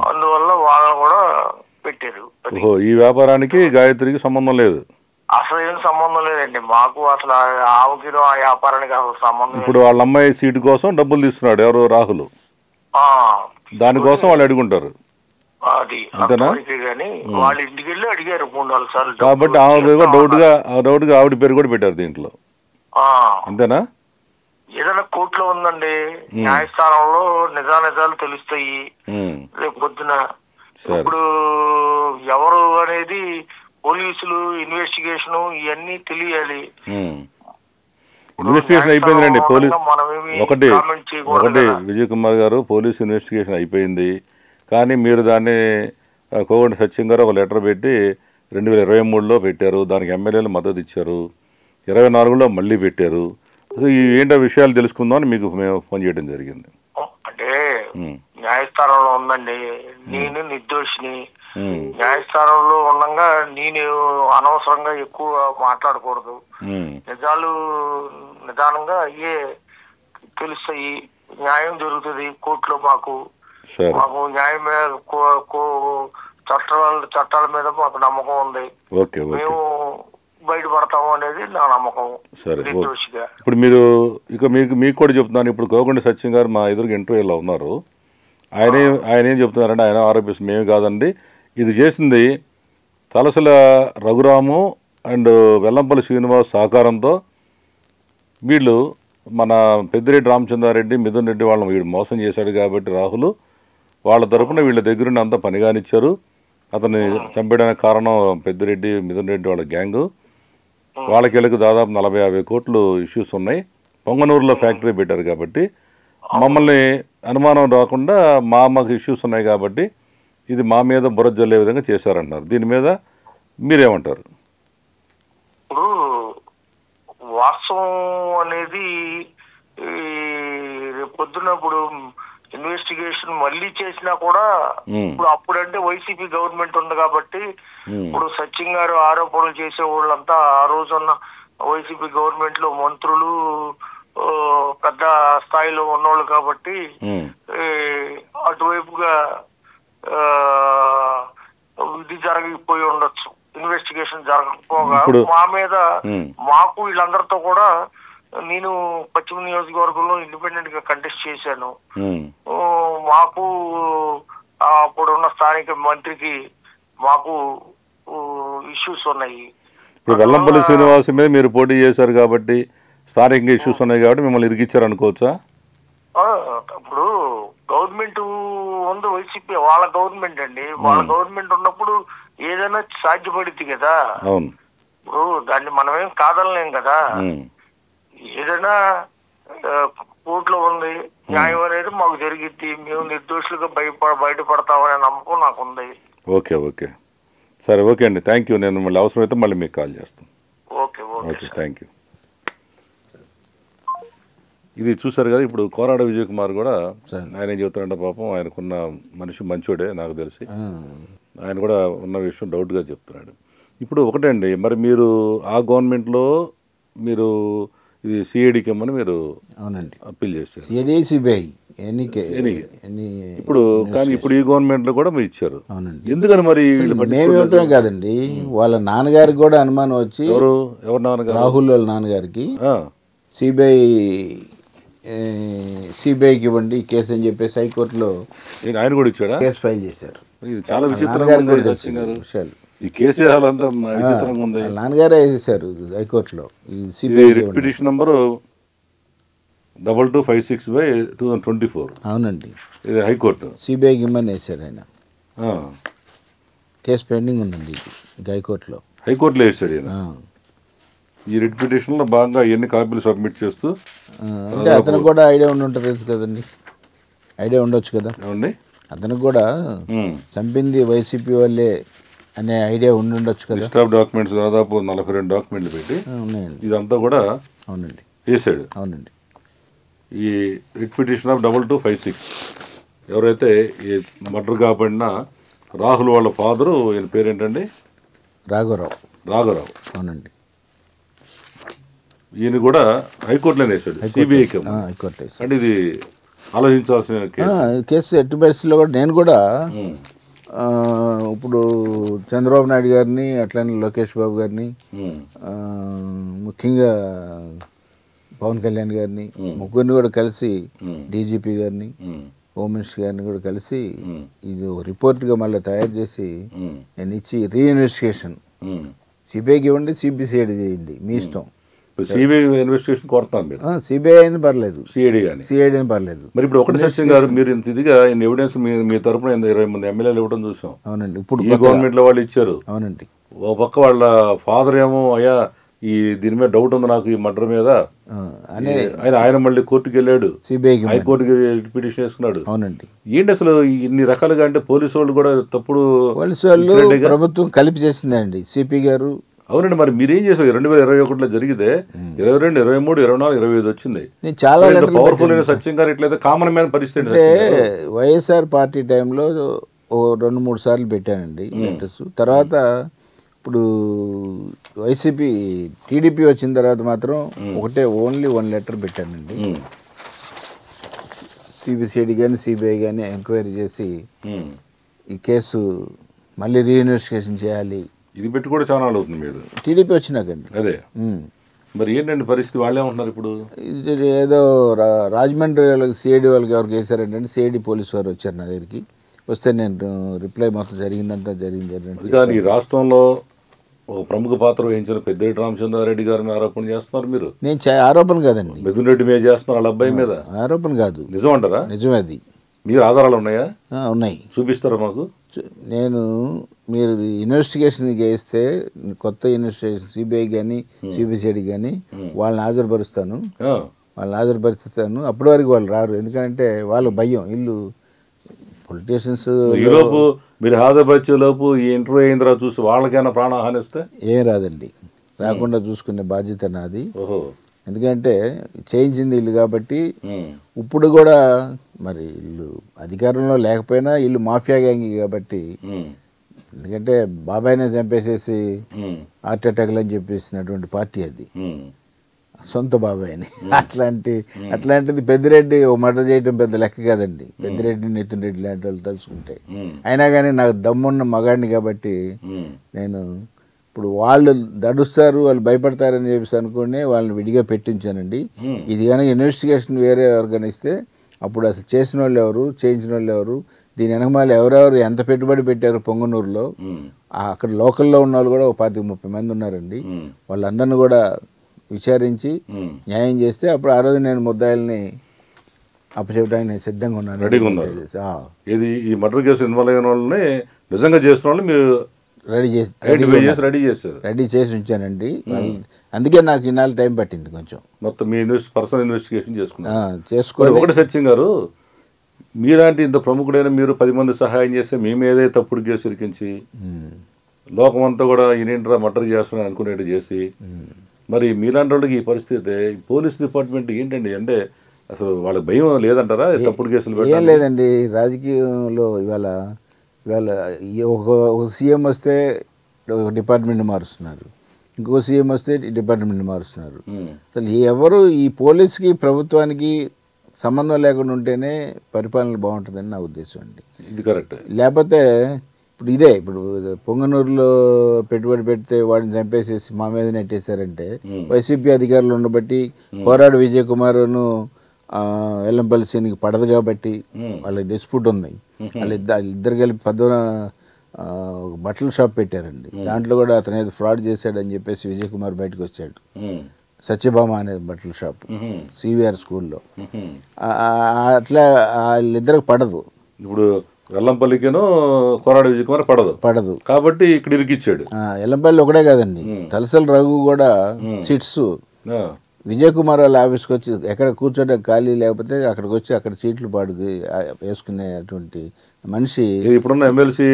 అందువల్ల వాళ్ళని కూడా పెట్టారు. ఈ వ్యాపారానికి గాయత్రికి సంబంధం లేదు? అసలు ఏం సంబంధం లేదండి మాకు, అసలు ఆవుకి ఆ వ్యాపారానికి అసలు సంబంధం. ఇప్పుడు వాళ్ళ అమ్మాయి సీటు కోసం డబ్బులు తీసుకున్నాడు ఎవరు? రాహుల్. దానికోసం వాళ్ళు అడుగుంటారు. అది కానీ వాళ్ళ ఇంటికి వెళ్ళి అడిగారు 3-4 సార్లు. కాబట్టి ఆమె డౌట్ గా ఆవిడ పేరు కూడా పెట్టారు దీంట్లో, అంతేనా? ఏదైనా కోర్టులో ఉందండి, న్యాయస్థానంలో నిజానిజాలు తెలుస్తాయి రేపు పొద్దున. ఇప్పుడు ఎవరు అనేది పోలీసులు ఇన్వెస్టిగేషన్ ఇవన్నీ తెలియాలి. ఇన్వెస్టిగేషన్ అయిపోయిందండి. ఒకటి విజయ్ కుమార్ గారు, పోలీసు ఇన్వెస్టిగేషన్ అయిపోయింది. కానీ మీరు దాన్ని కోగంటి సత్యం గారు ఒక లెటర్ పెట్టి 2023లో పెట్టారు, దానికి ఎమ్మెల్యేలు మద్దతు ఇచ్చారు, 24లో మళ్ళీ పెట్టారు. అసలు ఏంటో విషయాలు తెలుసుకుందామని మీకు మేము ఫోన్ చేయడం జరిగింది. అంటే న్యాయస్థానంలో ఉందండి, నేను నిర్దోషిని. న్యాయస్థానంలో ఉండగా నేను అనవసరంగా ఎక్కువ మాట్లాడకూడదు. నిజాలు నిదానంగా అయ్యే తెలుస్తాయి, న్యాయం జరుగుతుంది కోర్టులో. మాకు న్యాయం మీద చట్టాల మీద మాకు నమ్మకం ఉంది. మేము బయటపడతాము అనేది నా నమ్మకం. సరే, ఇప్పుడు మీరు మీకు కూడా చెప్తున్నాను. ఇప్పుడు కోగంటి సత్యం గారు మా ఎదురుగా ఇంటర్వ్యూలో ఉన్నారు. ఆయన ఏం చెప్తున్నారంటే, ఆయన ఆరోపిస్తుంది మేము కాదండి, ఇది చేసింది తలసల రఘురాము అండ్ వెల్లంపల్లి శ్రీనివాస్ సహకారంతో వీళ్ళు మన పెద్దిరెడ్డి రామచంద్రారెడ్డి, మిథున్ రెడ్డి వాళ్ళని వీడు మోసం చేశాడు కాబట్టి రాహుల్ వాళ్ళ తరపున వీళ్ళ దగ్గరుండి అంతా పనిగానిచ్చారు. అతన్ని చంపేయడానికి కారణం పెద్దిరెడ్డి, మిథున్ రెడ్డి వాళ్ళ గ్యాంగు. వాళ్ళకి దాదాపు 40-50 కోట్లు ఇష్యూస్ ఉన్నాయి. పొంగనూరులో ఫ్యాక్టరీ పెట్టారు కాబట్టి మమ్మల్ని అనుమానం రాకుండా మా అమ్మకి ఇష్యూస్ ఉన్నాయి కాబట్టి ఇది మా మీద బుర్ర జల్లే విధంగా చేశారంటున్నారు. దీని మీద మీరేమంటారు? ఇప్పుడు వాస్తవం అనేది పొద్దున ఇప్పుడు ఇన్వెస్టిగేషన్ మళ్ళీ చేసినా కూడా ఇప్పుడు అప్పుడంటే వైసీపీ గవర్నమెంట్ ఉంది కాబట్టి ఇప్పుడు సచిన్ గారు ఆరోపణలు చేసే వాళ్ళంతా ఆ రోజున్న వైసీపీ గవర్నమెంట్ లో మంత్రులు పెద్ద స్థాయిలో ఉన్నోళ్ళు కాబట్టి అటువైపుగా ఇది జరిగిపోయి ఉండొచ్చు. ఇన్వెస్టిగేషన్ జరగకపోగా మా మీద మాకు వీళ్ళందరితో కూడా నేను పశ్చిమ నియోజకవర్గంలో ఇండిపెండెంట్ గా కంటెస్ట్ చేశాను. మాకు అప్పుడున్న స్థానిక మంత్రికి మాకు ఇష్యూస్ ఉన్నాయి. ఇప్పుడు వెల్లంపల్లి శ్రీనివాస్ మీద మీరు పోటీ చేశారు కాబట్టి స్థానికంగా ఇష్యూస్ ఉన్నాయి కాబట్టి మిమ్మల్ని ఇరికిచ్చారు అనుకోవచ్చా? ఇప్పుడు గవర్నమెంట్ ఉంది వైసీపీ, వాళ్ళ గవర్నమెంట్ అండి. వాళ్ళ గవర్నమెంట్ ఉన్నప్పుడు ఏదైనా సాధ్యపడుద్ది కదా. ఇప్పుడు దాన్ని మనమేం కాదనలేం కదా. ఏదైనా కోర్టులో ఉంది, న్యాయం అనేది మాకు జరిగిద్ది, మేము నిర్దోషులుగా బయటపడతామనే నమ్మకం నాకు ఉంది. ఓకే సరే, ఓకే అండి, థ్యాంక్ యూ. నేను మళ్ళీ అవసరమైతే మళ్ళీ మీకు కాల్ చేస్తాను. Okay thank you. ఇది చూసారు కదా. ఇప్పుడు కోరాడ విజయ్ కుమార్ కూడా ఆయన ఏం చెబుతారంటే, పాపం ఆయనకున్న మనిషి మంచోడే నాకు తెలిసి, ఆయన కూడా ఉన్న విషయం డౌట్గా చెప్తున్నాడు. ఇప్పుడు ఒకటే అండి, మరి మీరు ఆ గవర్నమెంట్లో మీరు ఇది సిఐడికి ఇమ్మని మీరు అవునండి అప్పీల్ చేశారు. సిఐడి సిబిఐ ఇప్పుడు కానీ ఇప్పుడు ఈ గవర్నమెంట్లో కూడా మీరు ఇచ్చారు. అవునండి. ఎందుకని మరి మేము ఇవ్వటమే కాదండి, వాళ్ళ నాన్నగారికి కూడా అనుమానం వచ్చి, ఎవరు నాన్నగారు? రాహుల్ వాళ్ళ నాన్నగారికి సిబిఐకి ఇవ్వండి ఈ కేసు అని చెప్పేసి హైకోర్టులో ఆయన కూడా ఇచ్చాడా కేసు ఫైల్ చేశారు. ఇది చాలా విచిత్రంగా విషయాలు. ఈ కేసు అంతా విచిత్రంగా ఉంది. నాన్నగారే వేసేసారు హైకోర్టులో. ఈ పిటిషన్ నంబరు 2256/2024. అవునండి, ఇది హైకోర్టు సిబిఐకి ఇమ్మని వేసారు ఆయన. కేసు పెండింగ్ ఉందండి ఇది హైకోర్టులో. హైకోర్టులో వేసాడు ఈయన. ఈ రిట్ పిటిషన్లో బాగా ఎన్ని కాపీలు సబ్మిట్ చేస్తూ అంటే అతనికి కూడా ఐడియా ఉండి ఉంటుంది కదండి, ఐడియా ఉండొచ్చు కదా. ఏమండి అతనికి కూడా చంపింది వైసీపీ వాళ్ళే అనే ఐడియా ఉండి ఉండొచ్చు కదా. లిస్ట్ ఆఫ్ డాక్యుమెంట్స్ దాదాపు 42 డాక్యుమెంట్లు పెట్టి ఉన్నాయండి. ఇదంతా కూడా అవునండి వేసాడు. అవునండి. ఈ రిట్ పిటిషన్ ఆఫ్ 2256 ఎవరైతే ఈ మర్డర్ కాబడిన రాహుల్ వాళ్ళ ఫాదరు, ఈయన పేరేంటండి? రాఘవరావు. అవునండి. ఈయన కూడా హైకోర్టులోనే వేసాడు, సిబిఐకి. హైకోర్టులో అంటే ఇది ఆలోచించాల్సిన కేసు. ఎట్టి పరిస్థితుల్లో కూడా నేను కూడా ఇప్పుడు చంద్రబాబు నాయుడు గారిని, అట్లనే లోకేష్ బాబు గారిని, ముఖ్యంగా పవన్ కళ్యాణ్ గారిని, ముగ్గురిని కూడా కలిసి, డీజీపీ గారిని, హోమ్ మినిస్టర్ గారిని కూడా కలిసి ఇది రిపోర్ట్గా మళ్ళీ తయారు చేసి నేను ఇచ్చి రీఇన్వెస్టిగేషన్ సిబిఐకి ఇవ్వండి, సిబిసిఐడి చేయండి, మీ ఇష్టం. సిబిఐ ఇన్వెస్టిగేషన్ కోరుతాను మీరు. సిబిఐ అయినా పర్లేదు, సిఐడి అయినా పర్లేదు. మరి ఇప్పుడు ఒకటి సత్యం గారు, మీరు ఇంత ఇదిగా ఎవిడెన్స్ మీ తరపున 20 మంది ఎమ్మెల్యేలు ఇవ్వడం చూసాం. అవునండి. ఇప్పుడు ఈ గవర్నమెంట్లో వాళ్ళు ఇచ్చారు. అవునండి. ఒక పక్క వాళ్ళ ఫాదర్ ఏమో అయ్యా ఈ దీని మీద డౌట్ ఉంది నాకు, ఈ మర్డర్ మీద ఆయన మళ్ళీ కోర్టుకి వెళ్ళాడు, సిబిఐకి హైకోర్టుకి పిటిషన్ వేసుకున్నాడు. అవునండి. ఏంటి అసలు ఇన్ని రకాలుగా? అంటే పోలీసు వాళ్ళు కూడా తప్పుడు, పోలీసు వాళ్ళు ప్రభుత్వం కలిపి చేసిందండి, సిపి గారు. అవునండి. మరి మీరేం చేశారు? 2021లో జరిగితే 22, 23, 24, 25 వచ్చింది. చాలా పవర్ఫుల్ అయిన సత్యం గారు ఇట్లయితే కామన్ మ్యాన్ పరిస్థితి. అంటే వైఎస్ఆర్ పార్టీ టైంలో 2-3 సార్లు పెట్టానండి లెటర్స్. తర్వాత ఇప్పుడు వైసీపీ టీడీపీ వచ్చిన తర్వాత మాత్రం ఓన్లీ 1 లెటర్ పెట్టానండి. సిబిసిఐడి కానీ సిబిఐ కానీ ఎంక్వైరీ చేసి ఈ కేసు మళ్ళీ రీఇన్వెస్టిగేషన్ చేయాలి. ఇది పెట్టి కూడా చాలా అవుతుంది మీరు టీడీపీ వచ్చినాకండి. అదే మరి ఏంటండి పరిస్థితి? వాళ్ళే ఉంటున్నారు ఇప్పుడు. ఇది ఏదో రాజమండ్రి వాళ్ళకి సిఐడి వాళ్ళకి ఎవరికి వేసారంటే సిఐడి పోలీసు వారు వచ్చారు నా దగ్గరికి. వస్తే నేను రిప్లై మొత్తం జరిగిందంతా జరిగింది. కానీ ఈ రాష్ట్రంలో ఒక ప్రముఖ పాత్ర వహించిన పెద్దిరెడ్డి రామచంద్రారెడ్డి గారిని ఆరోపణ చేస్తున్నారు మీరు. నేను ఆరోపణ కాదండి, మిథున్ రెడ్డి మీద చేస్తున్నారు, వాళ్ళ అబ్బాయి మీద. ఆరోపణ కాదు, నిజం అంటారా? నిజమే. అది మీరు ఆధారాలు ఉన్నాయా? ఉన్నాయి, చూపిస్తారా మాకు? నేను మీరు ఇన్వెస్టిగేషన్ చేస్తే కొత్త ఇన్వెస్టిగేషన్ సిబిఐ కానీ సిబిసిఐడి కానీ వాళ్ళని హాజరుపరుస్తాను. అప్పటి వరకు వాళ్ళు రారు, ఎందుకంటే వాళ్ళ భయం. ఇల్లు పొలిటీషియన్స్ ఈలోపు మీరు హాజరుపరిచే లోపు ఈ ఇంటర్వ్యూ అయిన తర్వాత చూసి వాళ్ళకైనా ప్రాణహాని వస్తే ఏం రాదండి, రాకుండా చూసుకునే బాధ్యత నాది. ఎందుకంటే చేయించింది ఇల్లు కాబట్టి. ఇప్పుడు కూడా మరి ఇల్లు అధికారంలో లేకపోయినా ఇల్లు మాఫియా గ్యాంగ్ కాబట్టి. ఎందుకంటే బాబాయ్నే చంపేసేసి హార్ట్ అటాక్లు అని చెప్పేసినటువంటి పార్టీ అది, సొంత బాబాయ్ని. అట్లాంటిది పెద్దిరెడ్డి ఓ మర్డర్ చేయడం పెద్ద లెక్క కాదండి. పెద్దిరెడ్డి, నితిన్ రెడ్డి లాంటి వాళ్ళు తలుచుకుంటే. అయినా కానీ నాకు దమ్మున్న మగాడిని కాబట్టి నేను ఇప్పుడు వాళ్ళు దడుస్తారు, వాళ్ళు భయపడతారని చెప్పేసి అనుకుని వాళ్ళని విడిగా పెట్టించానండి. ఇది కానీ ఇన్వెస్టిగేషన్ వేరే ఆర్గనైస్తే అప్పుడు అసలు చేసిన వాళ్ళు ఎవరు, చేయించిన వాళ్ళు ఎవరు, దీని వెనకమాల ఎవరెవరు ఎంత పెట్టుబడి పెట్టారు పొంగనూరులో, అక్కడ లోకల్లో ఉన్న వాళ్ళు కూడా 25-30 మంది ఉన్నారండి. వాళ్ళందరినీ కూడా విచారించి న్యాయం చేస్తే అప్పుడు ఆ రోజు నేను ముద్దాయిల్ని అప్పచెప్పడానికి నేను సిద్ధంగా ఉన్నాను, రెడీగా ఉన్నారు. ఇది ఈ మర్డర్ కేసు ఇన్వాల్వ్ అయిన వాళ్ళని నిజంగా చేసిన వాళ్ళని మీరు రెడీ చేసి ఉంచానండి. అందుకే నాకు ఇన్నాళ్ళు టైం పట్టింది కొంచెం. మొత్తం మీ పర్సనల్ ఇన్వెస్టిగేషన్ చేసుకోవాలి. ఒకటి సత్యం గారు, మీలాంటి ఇంత ప్రముఖుడైన మీరు 10 మంది సహాయం చేస్తే మీ మీదే తప్పుడు కేసు ఇరికించి లోకమంతా కూడా ఈయనేంట్రా మర్డర్ చేస్తున్నాను అనుకునేట్టు చేసి, మరి మీలాంటి వాళ్ళకి ఈ పరిస్థితి పోలీస్ డిపార్ట్మెంట్ ఏంటండి? అంటే అసలు వాళ్ళకి భయం లేదంటారా తప్పుడు కేసులు? ఏం లేదండి, రాజకీయంలో ఇవాళ ఒక సీఎం వస్తే ఒక డిపార్ట్మెంట్ మారుస్తున్నారు, ఇంకో సీఎం వస్తే డిపార్ట్మెంట్ మారుస్తున్నారు. అసలు ఎవరు ఈ పోలీస్కి ప్రభుత్వానికి సంబంధం లేకుండా ఉంటేనే పరిపాలన బాగుంటుందని నా ఉద్దేశం అండి. ఇది కరెక్ట్. లేకపోతే ఇప్పుడు పొంగనూరులో పెట్టుబడి పెడితే వాడిని చంపేసేసి మా మీద నెట్టేశారంటే వైసీపీ అధికారులు ఉండబట్టి కోరాడు విజయ్ కుమార్ను ఎల్లంపల్లి సీనికి పడదు కాబట్టి వాళ్ళకి డిస్ప్యూట్ ఉంది. వాళ్ళిద్దరు కలిపి బట్టల షాప్ పెట్టారండి. దాంట్లో కూడా అతను ఏదో ఫ్రాడ్ చేశాడని చెప్పేసి విజయ్ కుమార్ బయటకు వచ్చాడు. సత్యభామ అనేది బట్టల షాప్ సివిఆర్ స్కూల్లో. అట్లా వాళ్ళిద్దరికి పడదు. ఇప్పుడు వెల్లంపల్లికేనో కోరాడు విజయ్ కుమార్ పడదు కాబట్టి ఇక్కడ ఇరికిచ్చాడు. ఎల్లంపల్లి ఒకటే కాదండి, తలసల రఘు కూడా చిట్స్ విజయ్ కుమార్ వాళ్ళ ఆఫీస్కి వచ్చి ఎక్కడ కూర్చోడానికి ఖాళీ లేకపోతే అక్కడికి వచ్చి అక్కడ సీట్లు పాడుకు వేసుకునేటువంటి మనిషి. ఇప్పుడున్న ఎమ్మెల్సీ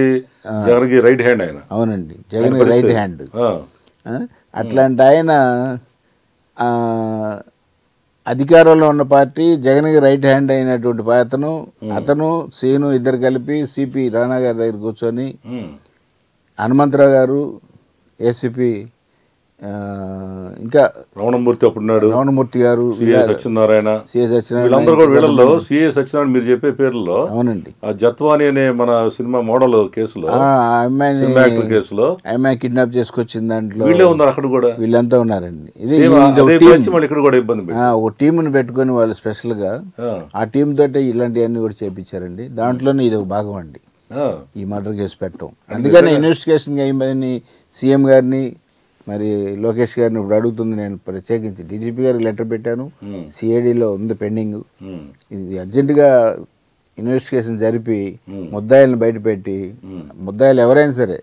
జగన్కి రైట్ హ్యాండ్ ఆయన. అవునండి, జగన్ రైట్ హ్యాండ్. అట్లాంటి ఆయన అధికారంలో ఉన్న పార్టీ జగన్కి రైట్ హ్యాండ్ అయినటువంటి అతను సీను ఇద్దరు కలిపి సిపి రాణా గారి దగ్గర కూర్చొని హనుమంతరావు గారు, ఏసీపీ ఇంకా రమణమూర్తి గారు, సత్యనారాయణ, వీళ్ళందరూ కూడా వీళ్ళల్లో సిఏ సత్యనారాయణ మీరు చెప్పే పేర్లలో అవునండి జత్వాని అనే మన సినిమా మోడల్ కేసులో కేసులో అమ్మాయి కిడ్నాప్ చేసుకొచ్చిన దాంట్లో వీళ్ళే ఉన్నారు. అక్కడ కూడా వీళ్ళంతా ఉన్నారండి. ఇక్కడ కూడా ఇబ్బంది ఒక టీంను పెట్టుకొని వాళ్ళు స్పెషల్ గా ఆ టీం తోటి ఇలాంటివన్నీ కూడా చేపించారండి. దాంట్లోనే ఇది ఒక భాగం అండి ఈ మర్డర్ కేసు పెట్టడం. అందుకని ఇన్వెస్టిగేషన్ అయ్యిందని సీఎం గారిని మరి లోకేష్ గారిని ఇప్పుడు అడుగుతుంది. నేను ప్రత్యేకించి డీజీపీ గారికి లెటర్ పెట్టాను, సిఐడిలో ఉంది పెండింగ్. ఇది అర్జెంటుగా ఇన్వెస్టిగేషన్ జరిపి ముద్దాయిలను బయటపెట్టి ముద్దాయిలు ఎవరైనా సరే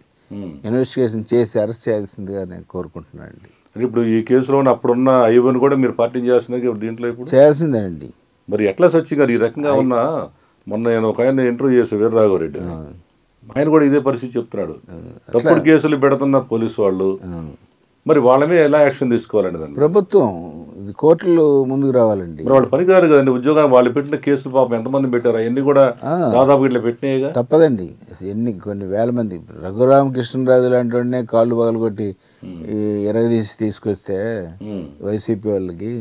ఇన్వెస్టిగేషన్ చేసి అరెస్ట్ చేయాల్సిందిగా నేను కోరుకుంటున్నాను అండి. ఇప్పుడు ఈ కేసులో అప్పుడున్న ఐవన్ కూడా మీరు పార్టీ చేయాల్సిందే దీంట్లో ఇప్పుడు చేయాల్సిందేనండి. మరి ఎట్లా సచ్చి గారు ఈ రకంగా ఉన్నా మొన్న నేను ఒక ఆయన ఇంటర్వ్యూ చేశాను వీరరాఘవరెడ్డి, ఆయన కూడా ఇదే పరిస్థితి చెప్తున్నాడు. తప్పుడు కేసులు పెడుతున్న పోలీసు వాళ్ళు, మరి వాళ్ళ మీద ఎలా యాక్షన్ తీసుకోవాలండి? దాన్ని ప్రభుత్వం కోర్టులు ముందుకు రావాలండి. వాళ్ళు పనికిరారు కదండి ఉద్యోగాలు. వాళ్ళు పెట్టిన కేసులు పాపం ఎంతమంది పెట్టారు? ఎన్ని కూడా దాదాపు ఇట్లా పెట్టినాయిగా. తప్పదండి, కొన్ని వేల మంది. రఘురామకృష్ణరాజు లాంటి వాడినే కాళ్ళు పగలగొట్టి ఎరగదీసి తీసుకొస్తే వైసీపీ వాళ్ళకి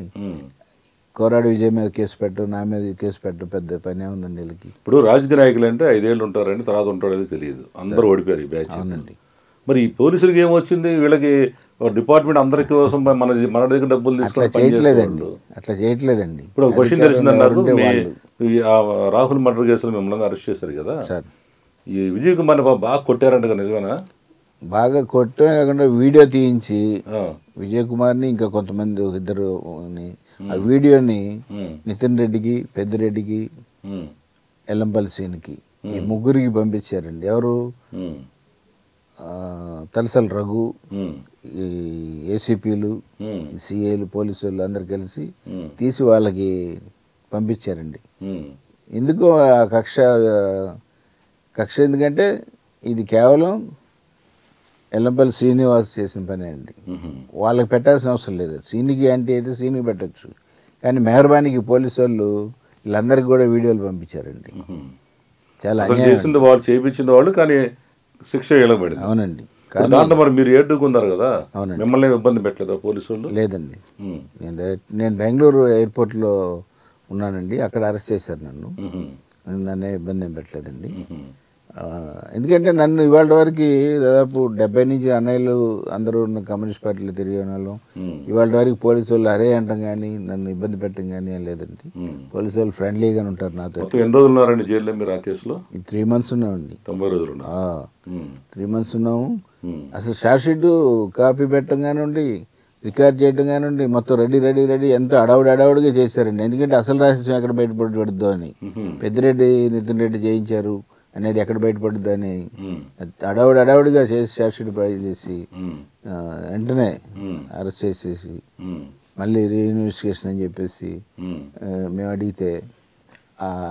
కోరాడు విజయ్ మీద కేసు పెట్టు, నా మీద కేసు పెట్టు, పెద్ద పని ఏముందండి వీళ్ళకి. ఇప్పుడు రాజకీయ నాయకులు అంటే 5 ఏళ్ళు ఉంటారని తర్వాత ఉంటాడని తెలియదు. అందరూ ఓడిపోయారు ఈ బ్యాచ్. అవునండి. మరి ఈ పోలీసులకి ఏమొచ్చింది? వీళ్ళకి డిపార్ట్మెంట్ అందరి కోసం మన దగ్గర డబ్బులు తీసుకొని అట్లా చేయట్లేదండి. ఇప్పుడు ఒక క్వశ్చన్ తెలిసిందన్నారు, రాహుల్ మర్డర్ కేసులో మిమ్మల్ని అరెస్ట్ చేశారు కదా, ఈ విజయ్ కుమార్ బాగా కొట్టారంట, నిజమేనా? బాగా కొట్టమే కాకుండా వీడియో తీయించి విజయ్ కుమార్ని ఇంకా కొంతమంది ఇద్దరు ఆ వీడియోని నితిన్ రెడ్డికి, పెద్దిరెడ్డికి, ఎల్లంపల్లి సీన్కి ఈ ముగ్గురికి పంపించారండి. ఎవరు? తలసల రఘు, ఈ ఏసీపీలు, సిఐలు, పోలీసు వాళ్ళు అందరు కలిసి తీసి వాళ్ళకి పంపించారండి. ఎందుకు ఆ కక్ష ఎందుకంటే ఇది కేవలం ఎల్లంపల్లి శ్రీనివాస్ చేసిన పని అండి. వాళ్ళకి పెట్టాల్సిన అవసరం లేదు. సీనికి యాంటీ అయితే సీనికి పెట్టచ్చు, కానీ మెహర్బానీకి పోలీసు వాళ్ళు వీళ్ళందరికీ కూడా వీడియోలు పంపించారండి. చాలా చేసింది వాళ్ళు, చేయించింది వాళ్ళు, కానీ శిక్ష ఇవ్వబడింది. అవునండి. దాంట్లో మరి మీరు ఏడ్డుకున్నారు కదా, మిమ్మల్ని ఇబ్బంది పెట్టలేదా పోలీసు వాళ్ళు? లేదండి, నేను బెంగళూరు ఎయిర్పోర్ట్లో ఉన్నానండి, అక్కడ అరెస్ట్ చేశారు నన్ను ఇబ్బంది ఏం పెట్టలేదండి. ఎందుకంటే నన్ను ఇవాళ వరకు దాదాపు 70 నుంచి అన్నయ్యలు అందరూ ఉన్న కమ్యూనిస్ట్ పార్టీలో తిరిగే వాళ్ళం. ఇవాళ వరకు పోలీసు వాళ్ళు అరే అంటాం కానీ నన్ను ఇబ్బంది పెట్టడం కానీ ఏం లేదండి. పోలీసు వాళ్ళు ఫ్రెండ్లీగానే ఉంటారు నాతో. ఎన్ని రోజులు ఉన్నారండి జైల్లో మీరు ఆ కేసులో? 3 months ఉన్నామండి. 90 రోజులు 3 months ఉన్నాము. అసలు షార్ట్ షీట్ కాపీ పెట్టడం కానివ్వండి, రికార్డ్ చేయడం కానివ్వండి, మొత్తం రెడీ ఎంతో అడవుడిగా చేశారండి. ఎందుకంటే అసలు రహస్యం ఎక్కడ బయటపడద్దు అని పెద్దిరెడ్డి, నితిన్ రెడ్డి చేయించారు అనేది ఎక్కడ బయటపడుద్ది అని అడవుడిగా చేసి షార్ట్ షీట్ ప్రొవైడ్ చేసి వెంటనే అరెస్ట్ చేసేసి మళ్ళీ రీఇన్వెస్టిగేషన్ అని చెప్పేసి మేము అడిగితే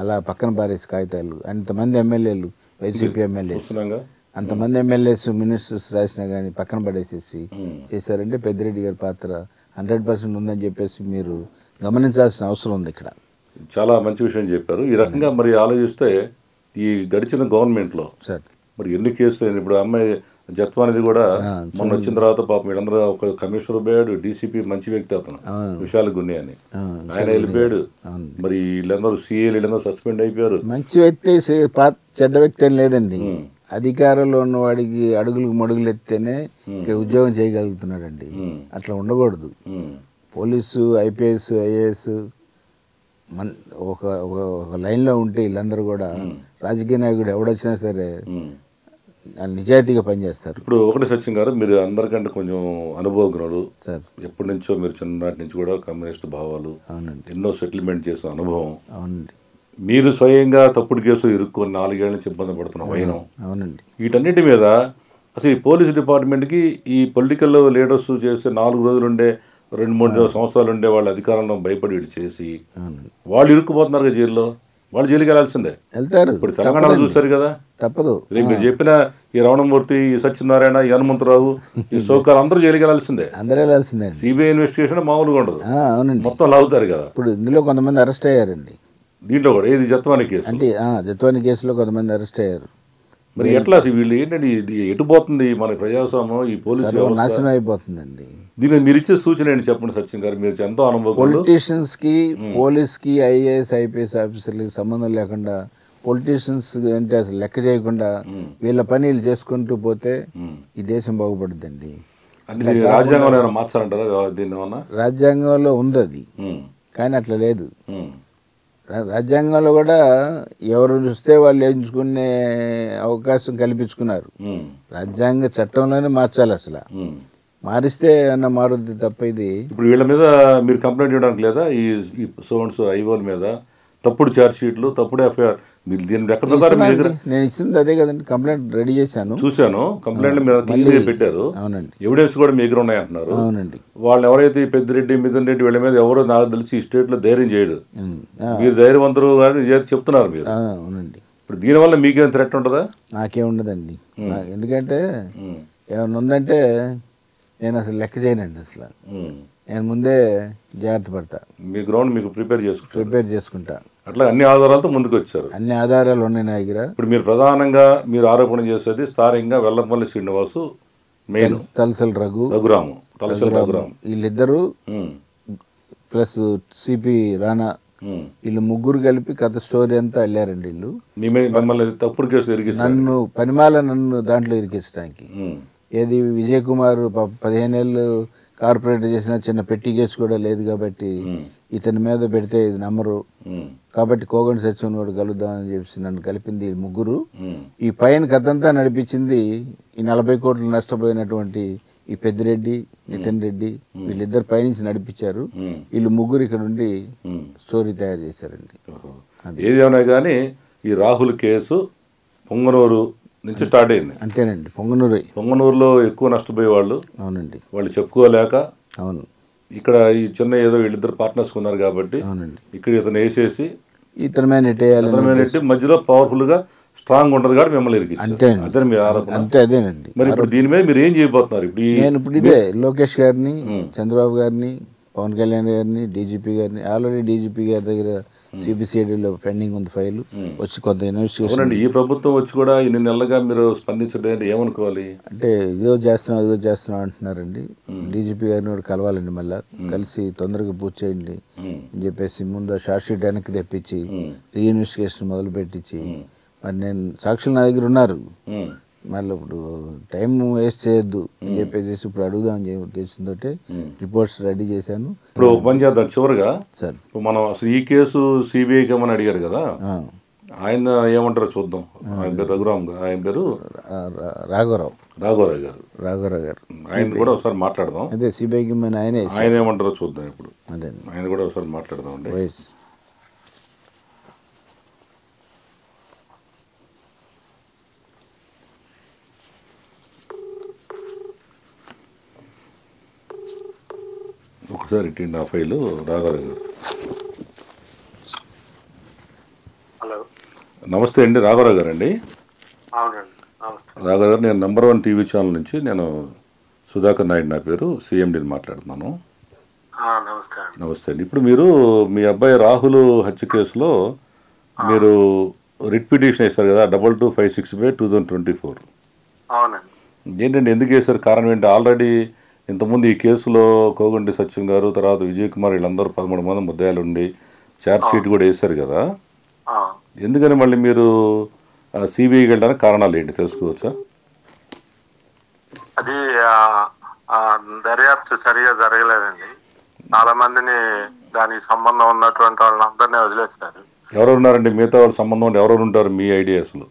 అలా పక్కన పారేసి కాగితాలు అంతమంది ఎమ్మెల్యేలు, వైసీపీ ఎమ్మెల్యేస్, అంతమంది ఎమ్మెల్యేస్, మినిస్టర్స్ రాసినా కానీ పక్కన పడేసేసి చేశారంటే పెద్దిరెడ్డి గారి పాత్ర 100% ఉందని చెప్పేసి మీరు గమనించాల్సిన అవసరం ఉంది. ఇక్కడ చాలా మంచి విషయం చెప్పారు. ఈ రకంగా మరి ఆలోచిస్తే ఈ గడిచిన గవర్నమెంట్లో మరి ఎన్ని కేసులు అయినా, ఇప్పుడు అమ్మాయి జత్వానిది కూడా మొన్న వచ్చిన తర్వాత పాపం వీళ్ళందరూ ఒక కమిషనర్ పోయాడు, డీసీపీ మంచి వ్యక్తి అతను విశాల్ గున్ని అని, ఆయన వెళ్ళిపోయాడు. మరి వీళ్ళందరూ సీఏలు వీళ్ళందరూ సస్పెండ్ అయిపోయారు. మంచి వ్యక్తి చెడ్డ వ్యక్తి అని లేదండి, అధికారంలో ఉన్నవాడికి అడుగులకు మడుగులు ఎత్తేనే ఇక్కడ ఉద్యోగం చేయగలుగుతున్నాడండి. అట్లా ఉండకూడదు. పోలీసు, ఐపీఎస్, ఐఏఎస్ ఒక లైన్లో ఉంటే వీళ్ళందరూ కూడా రాజకీయ నాయకుడు ఎవడొచ్చినా సరే నిజాయితీగా పనిచేస్తారు. ఇప్పుడు ఒకటి సత్యం గారు, మీరు అందరికంటే కొంచెం అనుభవజ్ఞులు సార్. ఎప్పటి నుంచో మీరు చిన్ననాటి నుంచి కూడా కమ్యూనిస్ట్ భావాలు, ఎన్నో సెటిల్మెంట్ చేసిన అనుభవం. అవునండి. మీరు స్వయంగా తప్పుడు కేసులు ఇరుక్కొని 4 ఏళ్ల నుంచి ఇబ్బంది పడుతున్న వైనం. అవునండి. వీటన్నిటి మీద అసలు ఈ పోలీస్ డిపార్ట్మెంట్కి ఈ పొలిటికల్ లీడర్స్ చేసే 4 రోజులుండే 2-3 సంవత్సరాలు ఉండే వాళ్ళ అధికారంలో భయపడి వీడు చేసి వాళ్ళు ఇరుక్కుపోతున్నారు కదా జైల్లో. వాళ్ళు జైలుకి వెళ్ళాల్సిందే. వెళ్తారు. ఇప్పుడు తెలంగాణలో చూస్తారు కదా, తప్పదు. మీరు చెప్పిన ఈ రమణమూర్తి, ఈ సత్యనారాయణ, ఈ హనుమంతరావు, ఈ సోకాలు అందరూ జైలుకి వెళ్ళాల్సిందే. అందరూ వెళ్ళాల్సిందే. సిబిఐ ఇన్వెస్టిగేషన్ మామూలుగా ఉండదు. అవునండి. మొత్తం లాగుతారు కదా. ఇప్పుడు ఇందులో కొంతమంది అరెస్ట్ అయ్యారండి. దీంట్లో కూడా ఏది జత్వాని కేసు అంటే జత్వాని కేసులో కొంతమంది అరెస్ట్ అయ్యారు. మరి ఎట్లా వీళ్ళు ఏంటంటే ఇది ఎటుపోతుంది మన ప్రజాస్వామ్యం, ఈ పోలీసు నాశనం అయిపోతుందండి. దీనికి మీరు ఇచ్చే సూచన ఏంటి చెప్పండి సచిన్ గారు, మీరు ఎంతో అనుభవం. పొలిటీషియన్స్ కి, పోలీస్ కి, ఐఏఎస్, ఐపీఎస్ ఆఫీసర్లకి సంబంధం లేకుండా పొలిటీషియన్స్ అంటే అసలు లెక్క చేయకుండా వీళ్ళ పని వీళ్ళు చేసుకుంటూ పోతే ఈ దేశం బాగుపడుతుందండి. రాజ్యాంగంలో మార్చాలంటారా దీన్ని? ఏమన్నా రాజ్యాంగంలో ఉంది అది, కానీ అట్లా లేదు. రాజ్యాంగంలో కూడా ఎవరు చూస్తే వాళ్ళు ఎంచుకునే అవకాశం కల్పించుకున్నారు. రాజ్యాంగ చట్టంలోనే మార్చాలి. అసలు మారిస్తే ఏమన్నా మారుద్ది తప్ప. ఇది ఇప్పుడు వీళ్ళ మీద మీరు కంప్లైంట్ చేయడానికి లేదా? ఈ సోన్స్ ఐఓల మీద తప్పుడు ఛార్జ్ షీట్లు, తప్పుడు ఎఫ్ఐఆర్, మీరు దీని ఎక్కడ ప్రకారం మీ దగ్గర? నేను ఇస్తుంది అదే కదండి, కంప్లైంట్ రెడీ చేశాను, చూశాను. కంప్లైంట్ మీద క్లియర్గా పెట్టారు. అవునండి. ఎవిడెన్స్ కూడా మీ దగ్గర ఉన్నాయి అంటున్నారు. అవునండి. వాళ్ళు ఎవరైతే పెద్దిరెడ్డి, మిథున్ రెడ్డి వీళ్ళ మీద ఎవరో నాకు తెలిసి ఈ స్టేట్లో ధైర్యం చేయడు. మీరు ధైర్యవంతులు కానీ చెప్తున్నారు మీరు. అవునండి. ఇప్పుడు దీనివల్ల మీకేం థ్రెట్ ఉంటుందా? నాకేముండదండి. ఎందుకంటే ఏమన్నా ఉందంటే నేను అసలు లెక్క చేయనండి. అసలు నేను ముందే జాగ్రత్త పడతా. మీ గ్రౌండ్ మీకు ప్రిపేర్ చేసుకుంటా. అట్లా అన్ని ఆధారాలతో ముందుకు వచ్చారు. అన్ని ఆధారాలు ఉన్నాయి నా దగ్గర. ఇప్పుడు మీరు ప్రధానంగా మీరు ఆరోపణ చేసేది స్థానికంగా వెల్లంపల్లి శ్రీనివాసు, మెయిన్ తలసల రఘురాము, వీళ్ళిద్దరు ప్లస్ సిపి రాణా, వీళ్ళు ముగ్గురు కలిపి కథ స్టోరీ అంతా వెళ్ళారండి. వీళ్ళు మిమ్మల్ని తప్పుడు కేసు నన్ను దాంట్లో ఇరికించడానికి. ఏది విజయ్ కుమార్ 15 ఏళ్ళు కార్పొరేటర్ చేసిన చిన్న పెట్టి కేసు కూడా లేదు కాబట్టి ఇతని మీద పెడితే ఇది నమ్మరు కాబట్టి కోగంటి సత్యం కూడా కలుద్దామని చెప్పి నన్ను కలిపింది ముగ్గురు. ఈ పైన కథంతా నడిపించింది ఈ 40 కోట్లు నష్టపోయినటువంటి ఈ పెద్దిరెడ్డి, నితిన్ రెడ్డి, వీళ్ళిద్దరు పైనుంచి నడిపించారు. వీళ్ళు ముగ్గురు ఇక్కడ ఉండి స్టోరీ తయారు చేశారండి. ఏదేమైనా కానీ ఈ రాహుల్ కేసు పొంగనూరు నుంచి స్టార్ట్ అయింది. అంతేనండి. పొంగనూరులో ఎక్కువ నష్టపోయే వాళ్ళు. అవునండి. వాళ్ళు చెప్పుకోలేక. అవును. ఇక్కడ ఈ చిన్న ఏదో వీళ్ళిద్దరు పార్ట్నర్స్ ఉన్నారు కాబట్టి ఇక్కడ ఇతను వేసేసి ఇతని మీద నెట్టేయాలి. మధ్యలో పవర్ఫుల్ గా స్ట్రాంగ్ ఉంటది కాబట్టి మిమ్మల్ని ఇరికించారు. అదే మీ ఆరోపణ. అంతే, అదేనండి. మరి ఇప్పుడు దీని మీద మీరు ఏం చేయబోతున్నారు? ఇప్పుడు ఇదే లోకేష్ గారిని, చంద్రబాబు గారిని, పవన్ కళ్యాణ్ గారిని, డీజీపీ గారిని, ఆల్రెడీ డీజీపీ గారి దగ్గర సిబిసిఐడిలో పెండింగ్ ఉంది ఫైల్, వచ్చి కొంత ఇన్వెస్టిగేషన్. ఈ ప్రభుత్వం వచ్చి కూడా ఇన్ని నెలలుగా మీరు స్పందించడం ఏమనుకోవాలి? అంటే ఇదో చేస్తున్నాం అంటున్నారండి. డీజీపీ గారిని కూడా కలవాలండి, మళ్ళీ కలిసి తొందరగా పూర్తి చేయండి అని చెప్పేసి ముందు షార్ట్ షీట్ వెనక్కి తెప్పించి రీఇన్వెస్టిగేషన్ మొదలు పెట్టించి, మరి నేను సాక్షులు నా దగ్గర ఉన్నారు, మళ్ళీ ఇప్పుడు టైం వేస్ట్ చేయొద్దు అని చెప్పేసి ఇప్పుడు అడుగుదామని ఉద్దేశంతో రిపోర్ట్స్ రెడీ చేశాను. ఇప్పుడు పని చేద్దాం చివరిగా సార్. మనం అసలు ఈ కేసు సిబిఐకి ఏమని అడిగారు కదా, ఆయన ఏమంటారో చూద్దాం. ఆయన పేరు రఘురామ్, ఆయన పేరు రాఘవరావు గారు. ఆయన కూడా ఒకసారి మాట్లాడదాం. అదే సిబిఐకి ఆయన ఏమంటారో చూద్దాం. ఇప్పుడు అదే ఆయన కూడా ఒకసారి మాట్లాడదాం అండి. ఒకసారి ఇట్టిండి ఆ ఫైలు. రాఘవరావు గారు. హలో, నమస్తే అండి. రాఘవరావు గారు అండి. రాఘవరావు గారు, నేను నంబర్ 1 టీవీ ఛానల్ నుంచి నేను సుధాకర్ నాయుడు నా పేరు, సిఎండిని మాట్లాడుతున్నాను. నమస్తే అండి. ఇప్పుడు మీరు మీ అబ్బాయి రాహుల్ హత్య కేసులో మీరు రిట్ పిటిషన్ వేస్తారు కదా, 2256/2024. ఏంటంటే ఎందుకు వేశారు, కారణం ఏంటి? ఆల్రెడీ ఇంతకుముందు ఈ కేసులో కోగంటి సత్యం గారు, తర్వాత విజయ్ కుమార్ వీళ్ళందరూ 13 మంది ముద్దాయిలు ఉండి ఛార్జ్ షీట్ కూడా వేశారు కదా, ఎందుకని మళ్ళీ మీరు సిబిఐకి వెళ్ళడానికి కారణాలు ఏంటి తెలుసుకోవచ్చా? అది దర్యాప్తు సరిగా జరగలేదండి. చాలా మందిని దానికి సంబంధం ఉన్నటువంటి వాళ్ళందరినీ వదిలేస్తారు. ఎవరెవరు ఉన్నారండి మిగతా వాళ్ళ సంబంధం? ఎవరెవరు ఉంటారు మీ ఐడియాస్లో?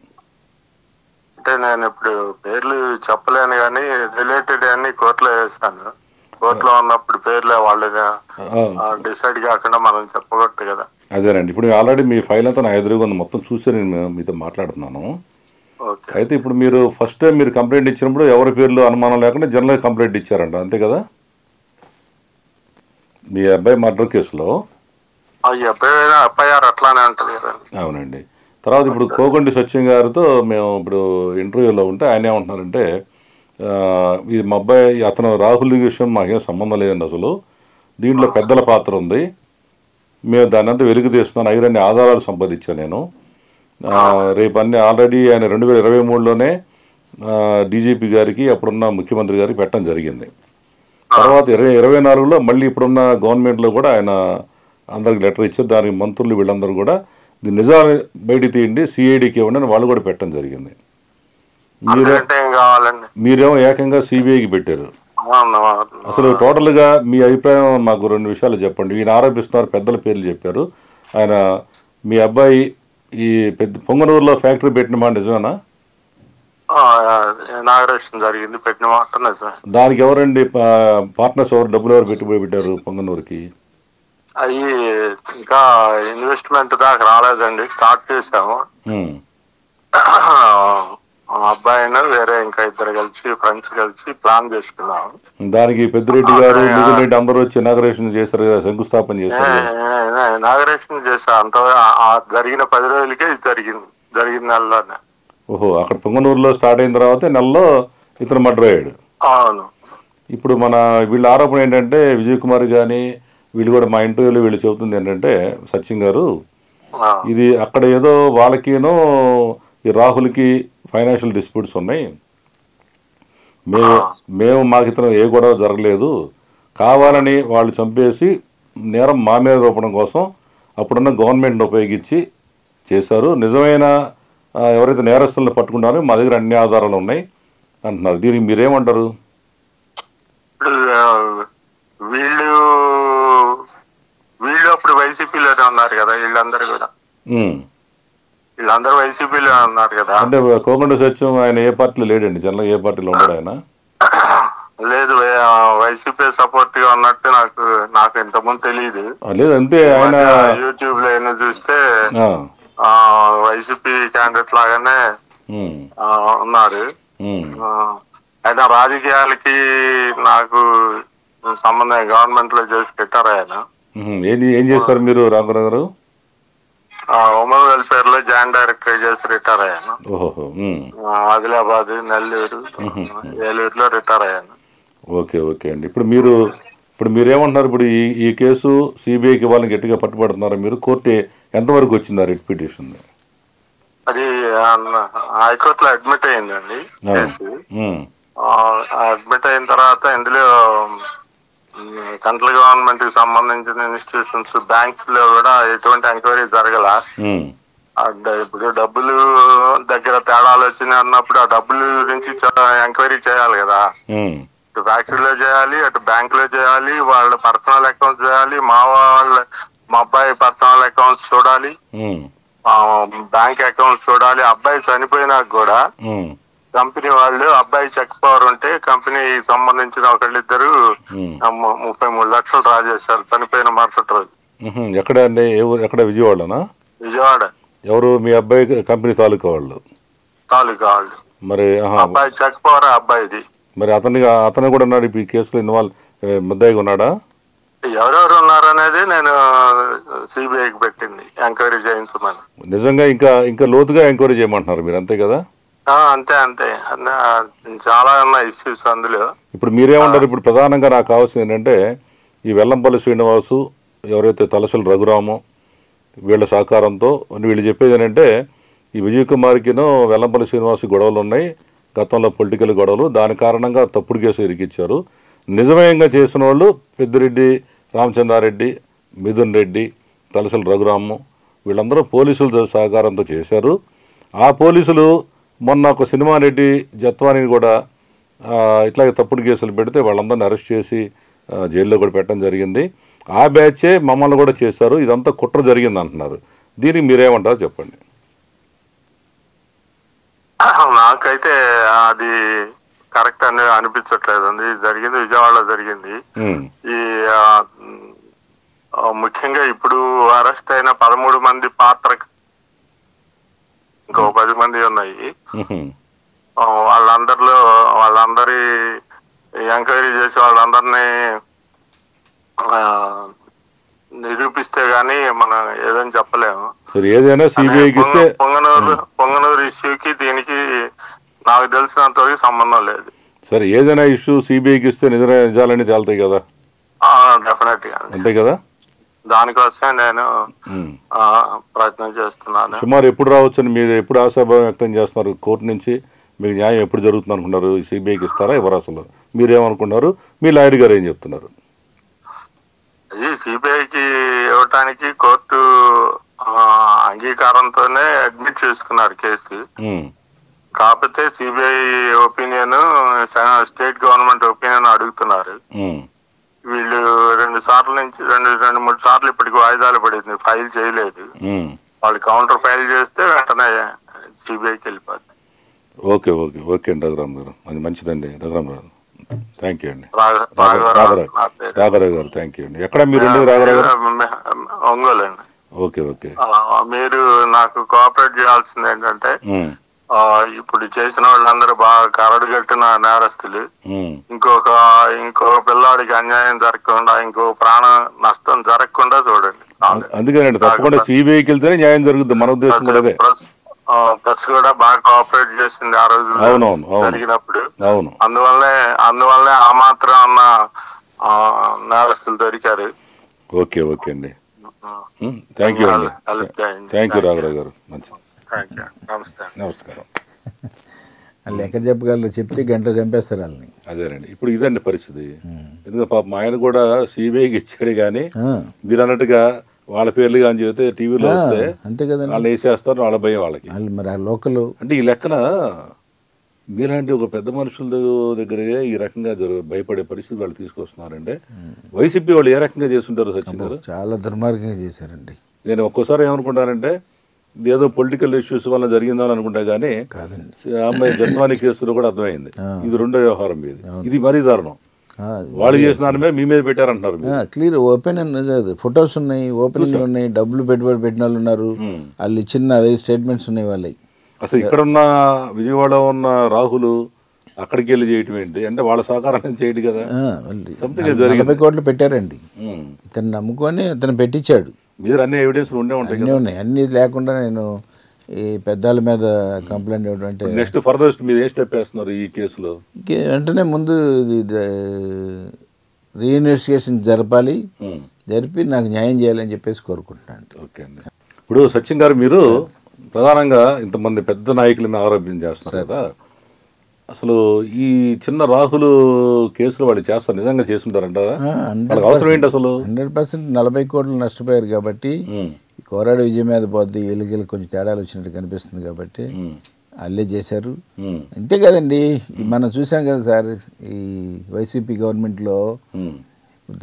అంటే నేను ఇప్పుడు పేర్లు చెప్పలేను కానీ రిలేటెడ్ అన్ని కోర్టులో వేస్తాను. కోర్టులో ఉన్నప్పుడు పేర్లే వాళ్ళు డిసైడ్ కాకుండా మనం చెప్పకూడదు కదా. అదేనండి, ఇప్పుడు ఆల్రెడీ మీ ఫైల్ అంతా నా ఎదురుగా ఉంది, మొత్తం చూసి నేను మీతో మాట్లాడుతున్నాను. అయితే ఇప్పుడు మీరు ఫస్ట్ టైం మీరు కంప్లైంట్ ఇచ్చినప్పుడు ఎవరి పేర్లు అనుమానం లేకుండా జనరల్గా కంప్లైంట్ ఇచ్చారంట, అంతే కదా? మీ అబ్బాయి మర్డర్ కేసులో ఎఫ్ఐఆర్ అట్లానే ఉంటుంది కదండి. అవునండి. తర్వాత ఇప్పుడు కోగంటి సత్యం గారితో మేము ఇప్పుడు ఇంటర్వ్యూలో ఉంటే ఆయన ఏమంటున్నారంటే, ఇది మా అబ్బాయి, అతను రాహుల్ విషయం మాకేం సంబంధం లేదండి, అసలు దీంట్లో పెద్దల పాత్ర ఉంది, మేము దాన్ని అంతా వెలుగు తీస్తున్నాను, ఐరన్ని ఆధారాలు సంపాదించాను నేను. రేపు అన్నీ ఆల్రెడీ ఆయన 2023లోనే డీజీపీ గారికి అప్పుడున్న ముఖ్యమంత్రి గారికి పెట్టడం జరిగింది. తర్వాత 2024లో మళ్ళీ ఇప్పుడున్న గవర్నమెంట్లో కూడా ఆయన అందరికి లెటర్ ఇచ్చారు. దానికి మంత్రులు వీళ్ళందరూ కూడా దీని నిజాన్ని బయట తీయండి, సిఐడికి ఇవ్వండి అని వాళ్ళు కూడా పెట్టడం జరిగింది. మీరేమో ఏకంగా సిబిఐకి పెట్టారు. అసలు టోటల్గా మీ అభిప్రాయం మాకు 2 విషయాలు చెప్పండి. ఈయన ఆరోపిస్తున్నారు, పెద్దల పేర్లు చెప్పారు. ఆయన మీ అబ్బాయి ఈ పొంగనూరులో ఫ్యాక్టరీ పెట్టిన మాట నిజమేనా? ఇనాగరేషన్ జరిగింది, పెట్టిన మాట నిజమే. దానికి ఎవరండి పార్ట్నర్స్, ఎవరు డబ్బులు ఎవరు పెట్టుబడి పెట్టారు పొంగనూరుకి? అవి ఇంకా ఇన్వెస్ట్మెంట్ దాకా రాలేదండి, స్టార్ట్ చేసాము. అబ్బాయిని వేరే ఇంకా 2 కలిసి ఫ్రెండ్స్ కలిసి ప్లాన్ చేసుకున్నాము. దానికి పెద్దిరెడ్డి గారు, మిగిలిరెడ్డి అందరూ వచ్చి ఇనాగరేషన్ చేశారు కదా, శంకుస్థాపన చేశారు. ఇనాగరేషన్ చేశా, అంత జరిగిన 10 రోజులకే ఇది జరిగిన నెలలోనే. ఓహో, అక్కడ పొంగనూరులో స్టార్ట్ అయిన తర్వాత నెలలో ఇతను మర్డర్ అయ్యాడు. అవును. ఇప్పుడు మన వీళ్ళ ఆరోపణ ఏంటంటే, విజయ్ కుమార్ కానీ వీళ్ళు కూడా మా ఇంటర్వ్యూలో వీళ్ళు చెబుతుంది ఏంటంటే, సత్యం గారు ఇది అక్కడ ఏదో వాళ్ళకినో ఈ రాహుల్కి ఫైనాన్షియల్ డిస్ప్యూట్స్ ఉన్నాయి, మేము మాకు ఇతను ఏ గొడవ జరగలేదు, కావాలని వాళ్ళు చంపేసి నేరం మా మీద రూపడం కోసం అప్పుడున్న గవర్నమెంట్ని ఉపయోగించి చేశారు, నిజమైన ఎవరైతే నేరస్తులను పట్టుకుంటారో మా దగ్గర అన్ని ఆధారాలు ఉన్నాయి అంటున్నారు. దీనికి మీరేమంటారు? వీళ్ళు అప్పుడు వైసీపీలోనే ఉన్నారు కదా, వీళ్ళందరూ వైసీపీలో ఉన్నారు కదా. అంటే కోగంటి సత్యం ఆయన ఏ పార్టీలో లేడండి, జనరల్ ఏ పార్టీలో ఉన్నాడు ఆయన? లేదు, వైసీపీ సపోర్ట్ గా ఉన్నట్టు నాకు ఇంతకుముందు తెలియదు. లేదంటే ఆయన యూట్యూబ్ లో ఏమైనా చూస్తే వైసీపీ క్యాండిడేట్ లాగానే ఉన్నారు. ఆయన రాజకీయాలకి నాకు సంబంధం గవర్నమెంట్ లో చేసి పెట్టారు. ఆయన ఏం చేస్తారు మీరు రాఘవరావు గారు? ఉమెన్ వెల్ఫేర్ లో జాయింట్ డైరెక్టర్ చేసి రిటైర్ అయ్యాను. ఆదిలాబాద్, నెల్లూరు, ఏలూరులో రిటైర్ అయ్యాను. ఓకే ఓకే అండి. ఇప్పుడు మీరేమంటున్నారు? ఇప్పుడు ఈ కేసు సిబిఐకి ఇవ్వాలని గట్టిగా పట్టుబడుతున్నారు మీరు. కోర్టు ఎంతవరకు వచ్చింది ఆ రిట్ పిటిషన్? అది హైకోర్టులో అడ్మిట్ అయిందండి కేసు. అడ్మిట్ అయిన తర్వాత ఇందులో సెంట్రల్ గవర్నమెంట్ కి సంబంధించిన ఇన్స్టిట్యూషన్స్, బ్యాంక్స్ లో కూడా ఎటువంటి ఎంక్వైరీ జరగల. ఇప్పుడు డబ్బులు దగ్గర తేడాలు వచ్చినాయి అన్నప్పుడు ఆ డబ్బుల గురించి ఎంక్వైరీ చేయాలి కదా. ఇటు ఫ్యాక్టరీలో చేయాలి, అటు బ్యాంక్ లో చేయాలి, వాళ్ళ పర్సనల్ అకౌంట్స్ చేయాలి, మా అబ్బాయి పర్సనల్ అకౌంట్స్ చూడాలి, బ్యాంక్ అకౌంట్స్ చూడాలి. అబ్బాయి చనిపోయినాక కూడా కంపెనీ వాళ్ళు అబ్బాయి చెక్ పవర్ ఉంటే కంపెనీకి సంబంధించిన ఒకళ్ళిద్దరు 33 లక్షలు డ్రా చేశారు చనిపోయిన మరుసటి రోజు. ఎక్కడ అండి? ఎక్కడ? విజయవాడనా? విజయవాడ. ఎవరు? మీ అబ్బాయి కంపెనీ తాలూకా వాళ్ళు? తాలూకా వాళ్ళు. మరి అబ్బాయి చెక్ పవర్ అబ్బాయిది. మరి అతను కూడా ఉన్నాడు ఈ కేసులో ఇన్వాల్వ్, ముద్దాయిగా ఉన్నాడా? ఎవరెవరు ఉన్నారు అనేది నేను సిబిఐకి పెట్టింది ఎంక్వైరీ చేయించమని. నిజంగా ఇంకా లోతుగా ఎంక్వైరీ చేయమంటున్నారు మీరు, అంతే కదా? అంతే చాలా ఉన్నాయి ఇష్యూస్ అందులో. ఇప్పుడు మీరేమంటారు? ఇప్పుడు ప్రధానంగా నాకు కావాల్సింది ఏంటంటే, ఈ వెల్లంపల్లి శ్రీనివాసు, ఎవరైతే తలసల రఘురాము, వీళ్ళ సహకారంతో వీళ్ళు చెప్పేది ఏంటంటే, ఈ విజయ్ కుమార్కినో వెల్లంపల్లి శ్రీనివాసు గొడవలు ఉన్నాయి, గతంలో పొలిటికల్ గొడవలు, దాని కారణంగా తప్పుడు కేసు ఇరికిచ్చారు. నిజమయంగా చేసిన వాళ్ళు పెద్దిరెడ్డి రామచంద్రారెడ్డి, మిథున్ రెడ్డి, తలసల రఘురాము వీళ్ళందరూ పోలీసుల సహకారంతో చేశారు. ఆ పోలీసులు మొన్న ఒక సినిమా రెడ్డి జత్వానిని కూడా ఇట్లాగే తప్పుడు కేసులు పెడితే వాళ్ళందరినీ అరెస్ట్ చేసి జైల్లో కూడా పెట్టడం జరిగింది. ఆ బ్యాచే మమ్మల్ని కూడా చేశారు. ఇదంతా కుట్ర జరిగింది అంటున్నారు. దీనికి మీరేమంటారో చెప్పండి. నాకైతే అది కరెక్ట్ అని అనిపించట్లేదండి. జరిగింది విజయవాడలో జరిగింది. ఈ ముఖ్యంగా ఇప్పుడు అరెస్ట్ అయిన 13 మంది పాత్ర ఇంకో 10 మంది ఉన్నాయి. వాళ్ళందరి ఎంక్వైరీ చేసి వాళ్ళందరినీ నిరూపిస్తే గానీ మనం ఏదని చెప్పలేము. పొంగనూరు ఇష్యూకి దీనికి నాకు తెలిసినంత వరకు సంబంధం లేదు. సరే, ఏదైనా ఇష్యూ సిబిఐకి ఇస్తే నిజాలని తేలుతాయి కదా. డెఫినెట్ గా అంతే కదా. దానికోసమే నేను ప్రయత్నం చేస్తున్నాను. సుమారు ఎప్పుడు రావచ్చని మీరు ఎప్పుడు ఆశాభావం వ్యక్తం చేస్తున్నారు? కోర్టు నుంచి మీకు న్యాయం ఎప్పుడు జరుగుతుంది అనుకున్నారు? సిబిఐకి ఇస్తారా ఎవరు? అసలు మీరేమనుకున్నారు? మీ లాయర్ గారు ఏం చెప్తున్నారు? అది సిబిఐకి ఇవ్వటానికి కోర్టు అంగీకారంతోనే అడ్మిట్ చేసుకున్నారు కేసు. కాకపోతే CBI opinion, state government opinion అడుగుతున్నారు. వీళ్ళు 2 3 సార్లు ఇప్పటికి వాయిదాలు పడింది, ఫైల్ చేయలేదు. వాళ్ళు కౌంటర్ ఫైల్ చేస్తే వెంటనే సిబిఐకి వెళ్ళిపోతుంది. ఓకే ఓకే ఓకే అండి రఘురామ్ గారు, అది మంచిదండి. రఘురామ్ గారు థ్యాంక్ యూ అండి. రాఘరావు గారు థ్యాంక్ యూ అండి. ఎక్కడ మీరు రాఘరావు గారు? ఒంగోలు అండి. Okay okay. మీరు నాకు కోఆపరేట్ చేయాల్సింది ఏంటంటే, ఇప్పుడు చేసిన వాళ్ళందరూ బాగా కరడు కట్టిన నేరస్తులు. ఇంకొక పిల్లాడికి అన్యాయం జరగకుండా, ఇంకో ప్రాణ నష్టం జరగకుండా చూడండి. అందుకేనండి తప్పకుండా సిబిఐకి వెళ్తేనే న్యాయం జరుగుతుంది. మన ఉద్దేశం కూడా అదే. ప్రెస్ కూడా బాగా కోఆపరేట్ చేసింది ఆ రోజు జరిగినప్పుడు. అందువల్లే ఆ మాత్రం అన్న నేరస్తులు దొరికారు. ఓకే ఓకే అండి. థ్యాంక్ యూ అండి. థ్యాంక్ యూ రాఘరావు గారు. మంచిది. నమస్కారం. వాళ్ళు ఎక్కడ చెప్పగలరు? చెప్తే గంట చంపేస్తారు వాళ్ళని. అదేనండి ఇప్పుడు ఇదండి పరిస్థితి. ఎందుకంటే పాపం ఆయన కూడా సిబిఐకి ఇచ్చాడు కానీ మీరు అన్నట్టుగా వాళ్ళ పేర్లు కానీ చెబితే టీవీలో వస్తే అంతే కదా, వాళ్ళు వేసేస్తారు. వాళ్ళ భయం వాళ్ళకి. మరి ఆ లోకల్ అంటే ఈ లెక్కన మీలాంటి ఒక పెద్ద మనుషుల దగ్గరే ఈ రకంగా భయపడే పరిస్థితి వాళ్ళు తీసుకొస్తున్నారంటే వైసీపీ వాళ్ళు ఏ రకంగా చేస్తుంటారు? సచిన్ గారు చాలా దుర్మార్గంగా చేశారండి. నేను ఒక్కోసారి ఏమనుకుంటానంటే ఏదో పొలిటికల్ ఇష్యూస్ వల్ల జరిగిందని అనుకుంటా కానీ అమ్మాయి జత్వాని కేసులో కూడా అర్థమైంది ఇది రెండో వ్యవహారం మీద. ఇది మరీ దారుణం. వాళ్ళు చేసిన దాని మీద మీ మీద పెట్టారంటున్నారు. క్లియర్ ఓపెన్ కాదు, ఫొటోస్ ఉన్నాయి, ఓపెనింగ్ ఉన్నాయి, డబ్బులు పెట్టుబడి పెట్టిన వాళ్ళు ఉన్నారు, వాళ్ళు ఇచ్చిన స్టేట్మెంట్స్ ఉన్నాయి వాళ్ళకి. అసలు ఇక్కడున్న విజయవాడ ఉన్న రాహుల్ అక్కడికి వెళ్ళి చేయటం ఏంటి అంటే వాళ్ళ సహకారాన్ని చేయడు కదా. 40 కోట్లు పెట్టారండి. ఇతను నమ్ముకొని ఇతను పెట్టించాడు. మీరు అన్ని ఎవిడెన్స్ ఉండే ఉంటాయి, అన్ని లేకుండా నేను ఈ పెద్దల మీద కంప్లైంట్ ఇవ్వడం అంటే నెక్స్ట్ ఫర్దర్ మీరు ఏ స్టెప్ వేస్తున్నారు ఈ కేసులో? వెంటనే ముందు రీఇన్వెస్టిగేషన్ జరిపి నాకు న్యాయం చేయాలని చెప్పేసి కోరుకుంటున్నాను. ఓకే అండి. ఇప్పుడు సచిన్ గారు మీరు ప్రధానంగా ఇంతమంది పెద్ద నాయకులను ఆరోపణ చేస్తున్నారు కదా, అసలు ఈ చిన్న రాహుల్ కేసులు వాళ్ళు చేస్తారు నిజంగా చేసుకుంటారంటారా? వాళ్ళకి అవసరం ఏంటి అసలు? 100% 40 కోట్లు నష్టపోయారు కాబట్టి కోరాడు విజయం మీద పోద్ది, వీళ్ళకి కొంచెం తేడాలు వచ్చినట్టు కనిపిస్తుంది కాబట్టి అల్లే చేశారు. అంతే కదండి. మనం చూసాం కదా సార్, ఈ వైసీపీ గవర్నమెంట్లో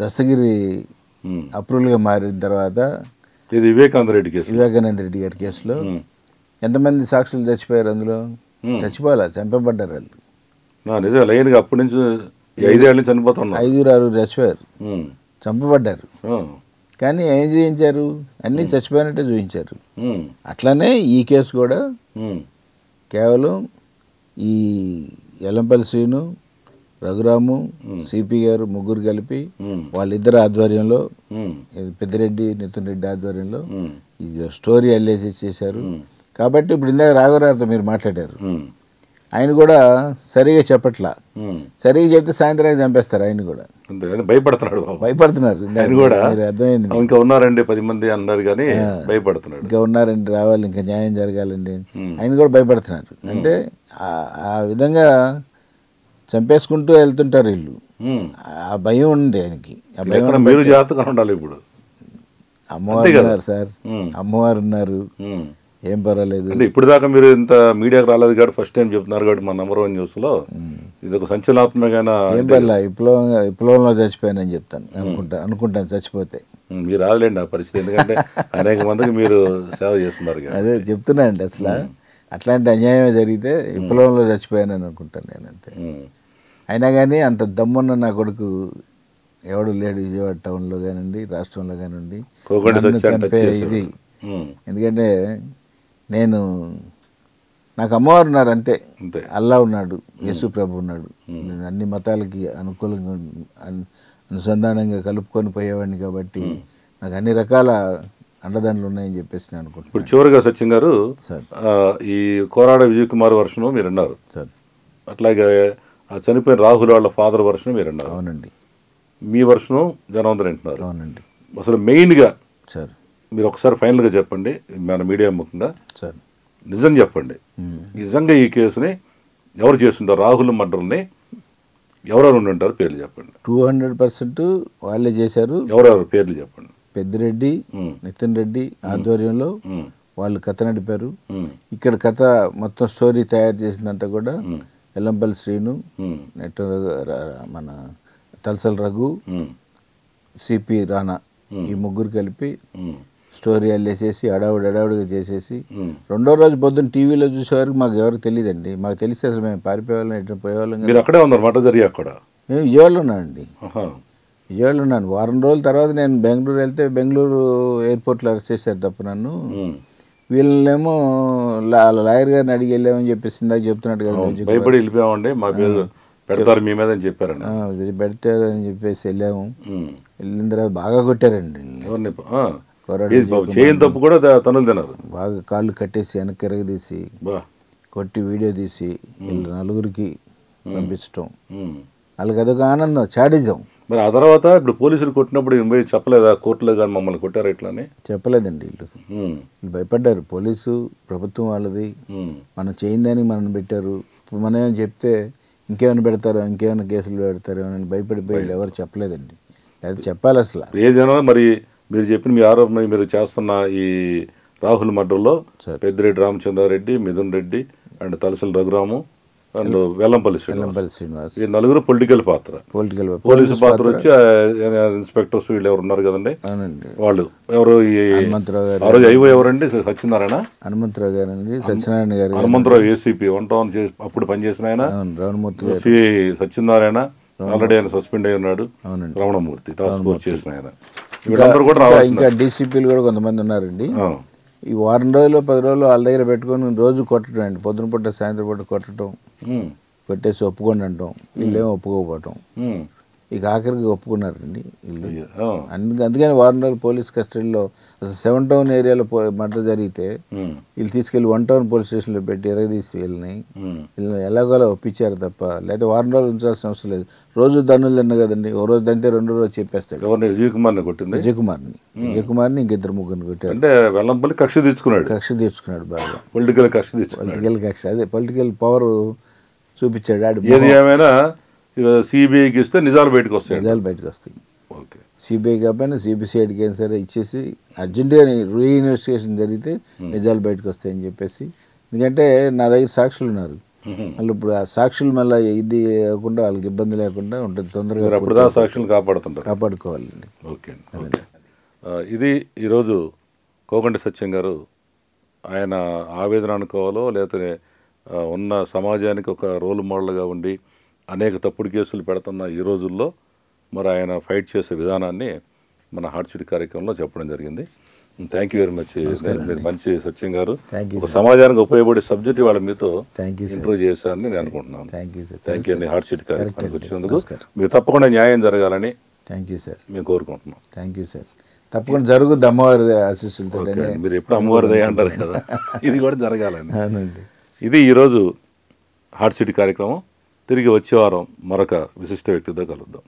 దస్తగిరి అప్రూవల్గా మారిన తర్వాత వివేకానంద రెడ్డి గారి కేసులో ఎంతమంది సాక్షులు చచ్చిపోయారు? అందులో చచ్చిపోలే, చంపబడ్డారు వాళ్ళు. నిజం లైన్గా అప్పటి నుంచి 5 ఏళ్ళ నుంచి చనిపోతున్నారు. 5-6 చచ్చిపోయారు, చంపబడ్డారు. కానీ ఏం చూపించారు? అన్నీ చచ్చిపోయినట్టే చూపించారు. అట్లానే ఈ కేసు కూడా కేవలం ఈ ఎల్లంపల్లి శ్రీను, రఘురాము, సిపి గారు ముగ్గురు కలిపి వాళ్ళిద్దరు ఆధ్వర్యంలో, పెద్దిరెడ్డి నితిన్ రెడ్డి ఆధ్వర్యంలో ఈ స్టోరీ అల్లేసి చేశారు. కాబట్టి ఇప్పుడు ఇందాక రాఘవరావుతో మీరు మాట్లాడారు, ఆయన కూడా సరిగా చెప్పట్లా. సరిగా చెప్తే సాయంత్రానికి చంపేస్తారు ఆయన కూడా. భయపడుతున్నాడు, భయపడుతున్నారు. ఆయన కూడా అర్థమైంది. ఇంకా ఉన్నారండి 10 మంది అన్నారు కానీ భయపడుతున్నాడు. ఇంకా ఉన్నారండి, రావాలి, ఇంకా న్యాయం జరగాలండి, ఆయన కూడా భయపడుతున్నారు. అంటే ఆ విధంగా చంపేసుకుంటూ వెళ్తుంటారు వీళ్ళు. ఆ భయం ఉంది ఆయనకి. ఆ భయం మీరు జాగ్రత్తగా ఉండాలి. ఇప్పుడు అమ్మవారు ఉన్నారు సార్, అమ్మవారు ఉన్నారు, ఏం పర్వాలేదు. అంటే ఇప్పుడు దాకా మీరు ఇంత మీడియాకి రాలేదు కాబట్టి ఫస్ట్ టైం చెప్తున్నారు కాబట్టి మా నంబర్ 1 న్యూస్లో ఇది ఒక సంచలనాత్మకమైన ఏం పర్లా విప్లవంలో చచ్చిపోయానని చెప్తాను అనుకుంటాను చచ్చిపోతే. మీరు రాదులేండి ఆ పరిస్థితి, ఎందుకంటే అనేక మందికి మీరు సేవ చేస్తున్నారు. అదే చెప్తున్నా అండి, అసలు అట్లాంటి అన్యాయమే జరిగితే విప్లవంలో చచ్చిపోయానని అనుకుంటాను నేను, అంతే. అయినా కానీ అంత దమ్మున్న నా కొడుకు ఎవడు లేడు విజయవాడ టౌన్లో కానివ్వండి, రాష్ట్రంలో కానివ్వండి చంపే ఇది. ఎందుకంటే నాకు అమ్మవారు ఉన్నారు, అంతే. అల్లా ఉన్నాడు, యేసు ప్రభు ఉన్నాడు. నేను అన్ని మతాలకి అనుకూలంగా అనుసంధానంగా కలుపుకొని పోయేవాడిని కాబట్టి నాకు అన్ని రకాల అండదండలు ఉన్నాయని చెప్పేసి నేను అనుకుంటున్నాను. ఇప్పుడు చివరిగా సచిన్ గారు, ఈ కోరాడ విజయ్ కుమార్ వర్షను మీరు అన్నారు సార్, అట్లాగే చనిపోయిన రాహుల్ వాళ్ళ ఫాదర్ వర్షను మీరు అన్నారు. అవునండి. మీ వర్షను జనవంతరం అంటున్నారు. అవునండి. అసలు మెయిన్గా సార్ మీరు ఒకసారి ఫైనల్గా చెప్పండి, మన మీడియా ముఖ్యంగా సార్ నిజం చెప్పండి. నిజంగా ఈ కేసుని ఎవరు చేస్తుంటారు? రాహుల్ మర్డర్ని ఎవరెవరు ఉంటుంటారు? పేర్లు చెప్పండి. 200% వాళ్ళే చేశారు. ఎవరెవరు పేర్లు చెప్పండి. పెద్దిరెడ్డి, నితిన్ రెడ్డి ఆధ్వర్యంలో వాళ్ళు కథ నడిపారు. ఇక్కడ కథ మొత్తం స్టోరీ తయారు చేసిందంతా కూడా ఎల్లంపల్లి శ్రీను, మన తలసల రఘు, సిపి రాణా, ఈ ముగ్గురు కలిపి స్టోరీ అల్లేసేసి అడావుడిగా చేసేసి రెండో రోజు పొద్దున్న టీవీలో చూసేవారికి మాకు ఎవరికి తెలియదండి. మాకు తెలిసి అసలు మేము పారిపోయేవాళ్ళం, ఎట్లా పోయేవాళ్ళం. మీరు అక్కడే ఉన్నారు మాట జరిగి? అక్కడ మేము విజయవాడలో ఉన్నానండి. విజయవాడలో ఉన్నాను. వారం రోజుల తర్వాత నేను బెంగళూరు వెళ్తే బెంగళూరు ఎయిర్పోర్ట్లో అరెస్ట్ చేశారు తప్ప నన్ను. వీళ్ళనేమో లాయర్ గారిని అడిగి వెళ్ళామని చెప్పేసి ఇందాక చెప్తున్నాడు కదా, భయపడి వెళ్ళిపోయామండి, మా పేరు పెడతారు మీ మీద అని చెప్పారండి. పెడతారని చెప్పేసి వెళ్ళాము. వెళ్ళిన తర్వాత బాగా కొట్టారండి. చేయని తప్పు కూడా తనులు తిన్నారు. బాగా కాళ్ళు కట్టేసి వెనక్కి ఎరగదీసి కొట్టి వీడియో తీసి వీళ్ళు నలుగురికి పంపించటం, వాళ్ళకి అదొక ఆనందం, చాడిజం. మరి ఆ తర్వాత ఇప్పుడు పోలీసులు కొట్టినప్పుడు పోయి చెప్పలేదా కోర్టులో కానీ మమ్మల్ని కొట్టారు ఇట్లా అని? చెప్పలేదండి. వీళ్ళు భయపడ్డారు. పోలీసు ప్రభుత్వం వాళ్ళది, మనం చేయిందని మనం పెట్టారు. ఇప్పుడు మనం ఏమైనా చెప్తే ఇంకేమైనా పెడతారో, ఇంకేమైనా కేసులు పెడతారో అని భయపడిపోయి ఎవరు చెప్పలేదండి. అది చెప్పాలి అసలు. ఏదైనా మరి మీరు చెప్పిన మీ ఆరోపణ మీరు చేస్తున్న ఈ రాహుల్ మర్డర్లో పెద్దిరెడ్డి రామచంద్రారెడ్డి, మిథున్ రెడ్డి అండ్ తలసల రఘురాము అండ్ వెల్లంపల్లి శ్రీనివాస్, ఈ నలుగురు పొలిటికల్ పాత్ర. పోలీసు పాత్ర వచ్చి ఇన్స్పెక్టర్స్ వీళ్ళు ఎవరు ఉన్నారు కదండి, వాళ్ళు ఎవరు? ఆ రోజు అయ్యో ఎవరండి? సత్యనారాయణ హనుమంతరావు గారు అండి. సత్యనారాయణ గారు, హనుమంతరావు ఏసీపీ 1 టౌన్ అప్పుడు పనిచేసిన ఆయన. సి సత్యనారాయణ ఆల్రెడీ ఆయన సస్పెండ్ అయి ఉన్నాడు. రమణమూర్తి టాస్క్ ఫోర్స్ చేసిన ఆయన. వీళ్ళందరూ కూడా రావాలి. ఇంకా డీసీపీలు కూడా కొంతమంది ఉన్నారండి. ఈ వారం రోజులు 10 రోజులు వాళ్ళ దగ్గర పెట్టుకొని రోజు కొట్టడం అండి, పొద్దున పూట సాయంత్రం పూట కొట్టడం, కొట్టేసి ఒప్పుకోండి అంటాం. వీళ్ళేమో ఒప్పుకోకపోవటం. ఇక ఆఖరికి ఒప్పుకున్నారండి వీళ్ళు. అందుకని వారం రోజులు పోలీస్ కస్టడీలో, అసలు 7 టౌన్ ఏరియాలో మర్డర్ జరిగితే వీళ్ళు తీసుకెళ్ళి 1 టౌన్ పోలీస్ స్టేషన్లో పెట్టి ఎరగదీసి వీళ్ళని ఎలాగోలా ఒప్పించారు తప్ప, లేకపోతే వారం రోజులు ఉంచాల్సిన అవసరం లేదు. రోజు దన్నులు తిన్న కదండి, ఓ రోజు దంతే 2 రోజు చెప్పేస్తాడు. విజయ్ కుమార్ని ఇంకిద్దరు ముగ్గురిని కొట్టారు. అంటే వెల్లంపల్లి కక్ష తీర్చుకున్నాడు బాగా, పొలిటికల్ కక్ష. అదే పొలిటికల్ పవర్ చూపించాడు. ఏది ఏమైనా సిబిఐకి ఇస్తే నిజాలు బయటకు వస్తాయి. ఓకే, సిబిఐ కాకపోయినా సిబిసిఐడికి అయినా సరే ఇచ్చేసి అర్జెంటుగా రీఇన్వెస్టిగేషన్ జరిగితే నిజాలు బయటకు వస్తాయని చెప్పేసి. ఎందుకంటే నా దగ్గర సాక్షులు ఉన్నారు. మళ్ళీ ఇప్పుడు ఆ సాక్షులు మళ్ళీ ఇది కాకుండా వాళ్ళకి ఇబ్బంది లేకుండా ఉంటుంది, తొందరగా సాక్షులు కాపాడుకోవాలండి. ఓకే, ఇది ఈరోజు కోకంటి సత్యం గారు ఆయన ఆవేదన అనుకోవాలో లేకపోతే ఉన్న సమాజానికి ఒక రోల్ మోడల్గా ఉండి అనేక తప్పుడు కేసులు పెడుతున్న ఈ రోజుల్లో మరి ఆయన ఫైట్ చేసే విధానాన్ని మన హాట్ సీట్ కార్యక్రమంలో చెప్పడం జరిగింది. Thank you very much. మీరు మంచి సత్యం గారు, ఒక సమాజానికి ఉపయోగపడే సబ్జెక్ట్ వాళ్ళ మీతో ఇంప్రూవ్ చేశారని నేను అనుకుంటున్నాను. థ్యాంక్ యూ అండి. హాట్ సీట్ కార్యక్రమానికి వచ్చినందుకు మీరు తప్పకుండా న్యాయం జరగాలని మేము కోరుకుంటున్నాం. Thank you sir. తప్పకుండా జరుగుద్ది అమ్మవారి ఆశీస్సులతో. మీరు ఎప్పుడు అమ్మవారి దయ అంటారు కదా, ఇది కూడా జరగాలని. ఇది ఈరోజు హాట్ సిటీ కార్యక్రమం. తిరిగి వచ్చే వారం మరొక విశిష్ట వ్యక్తితో కలుద్దాం.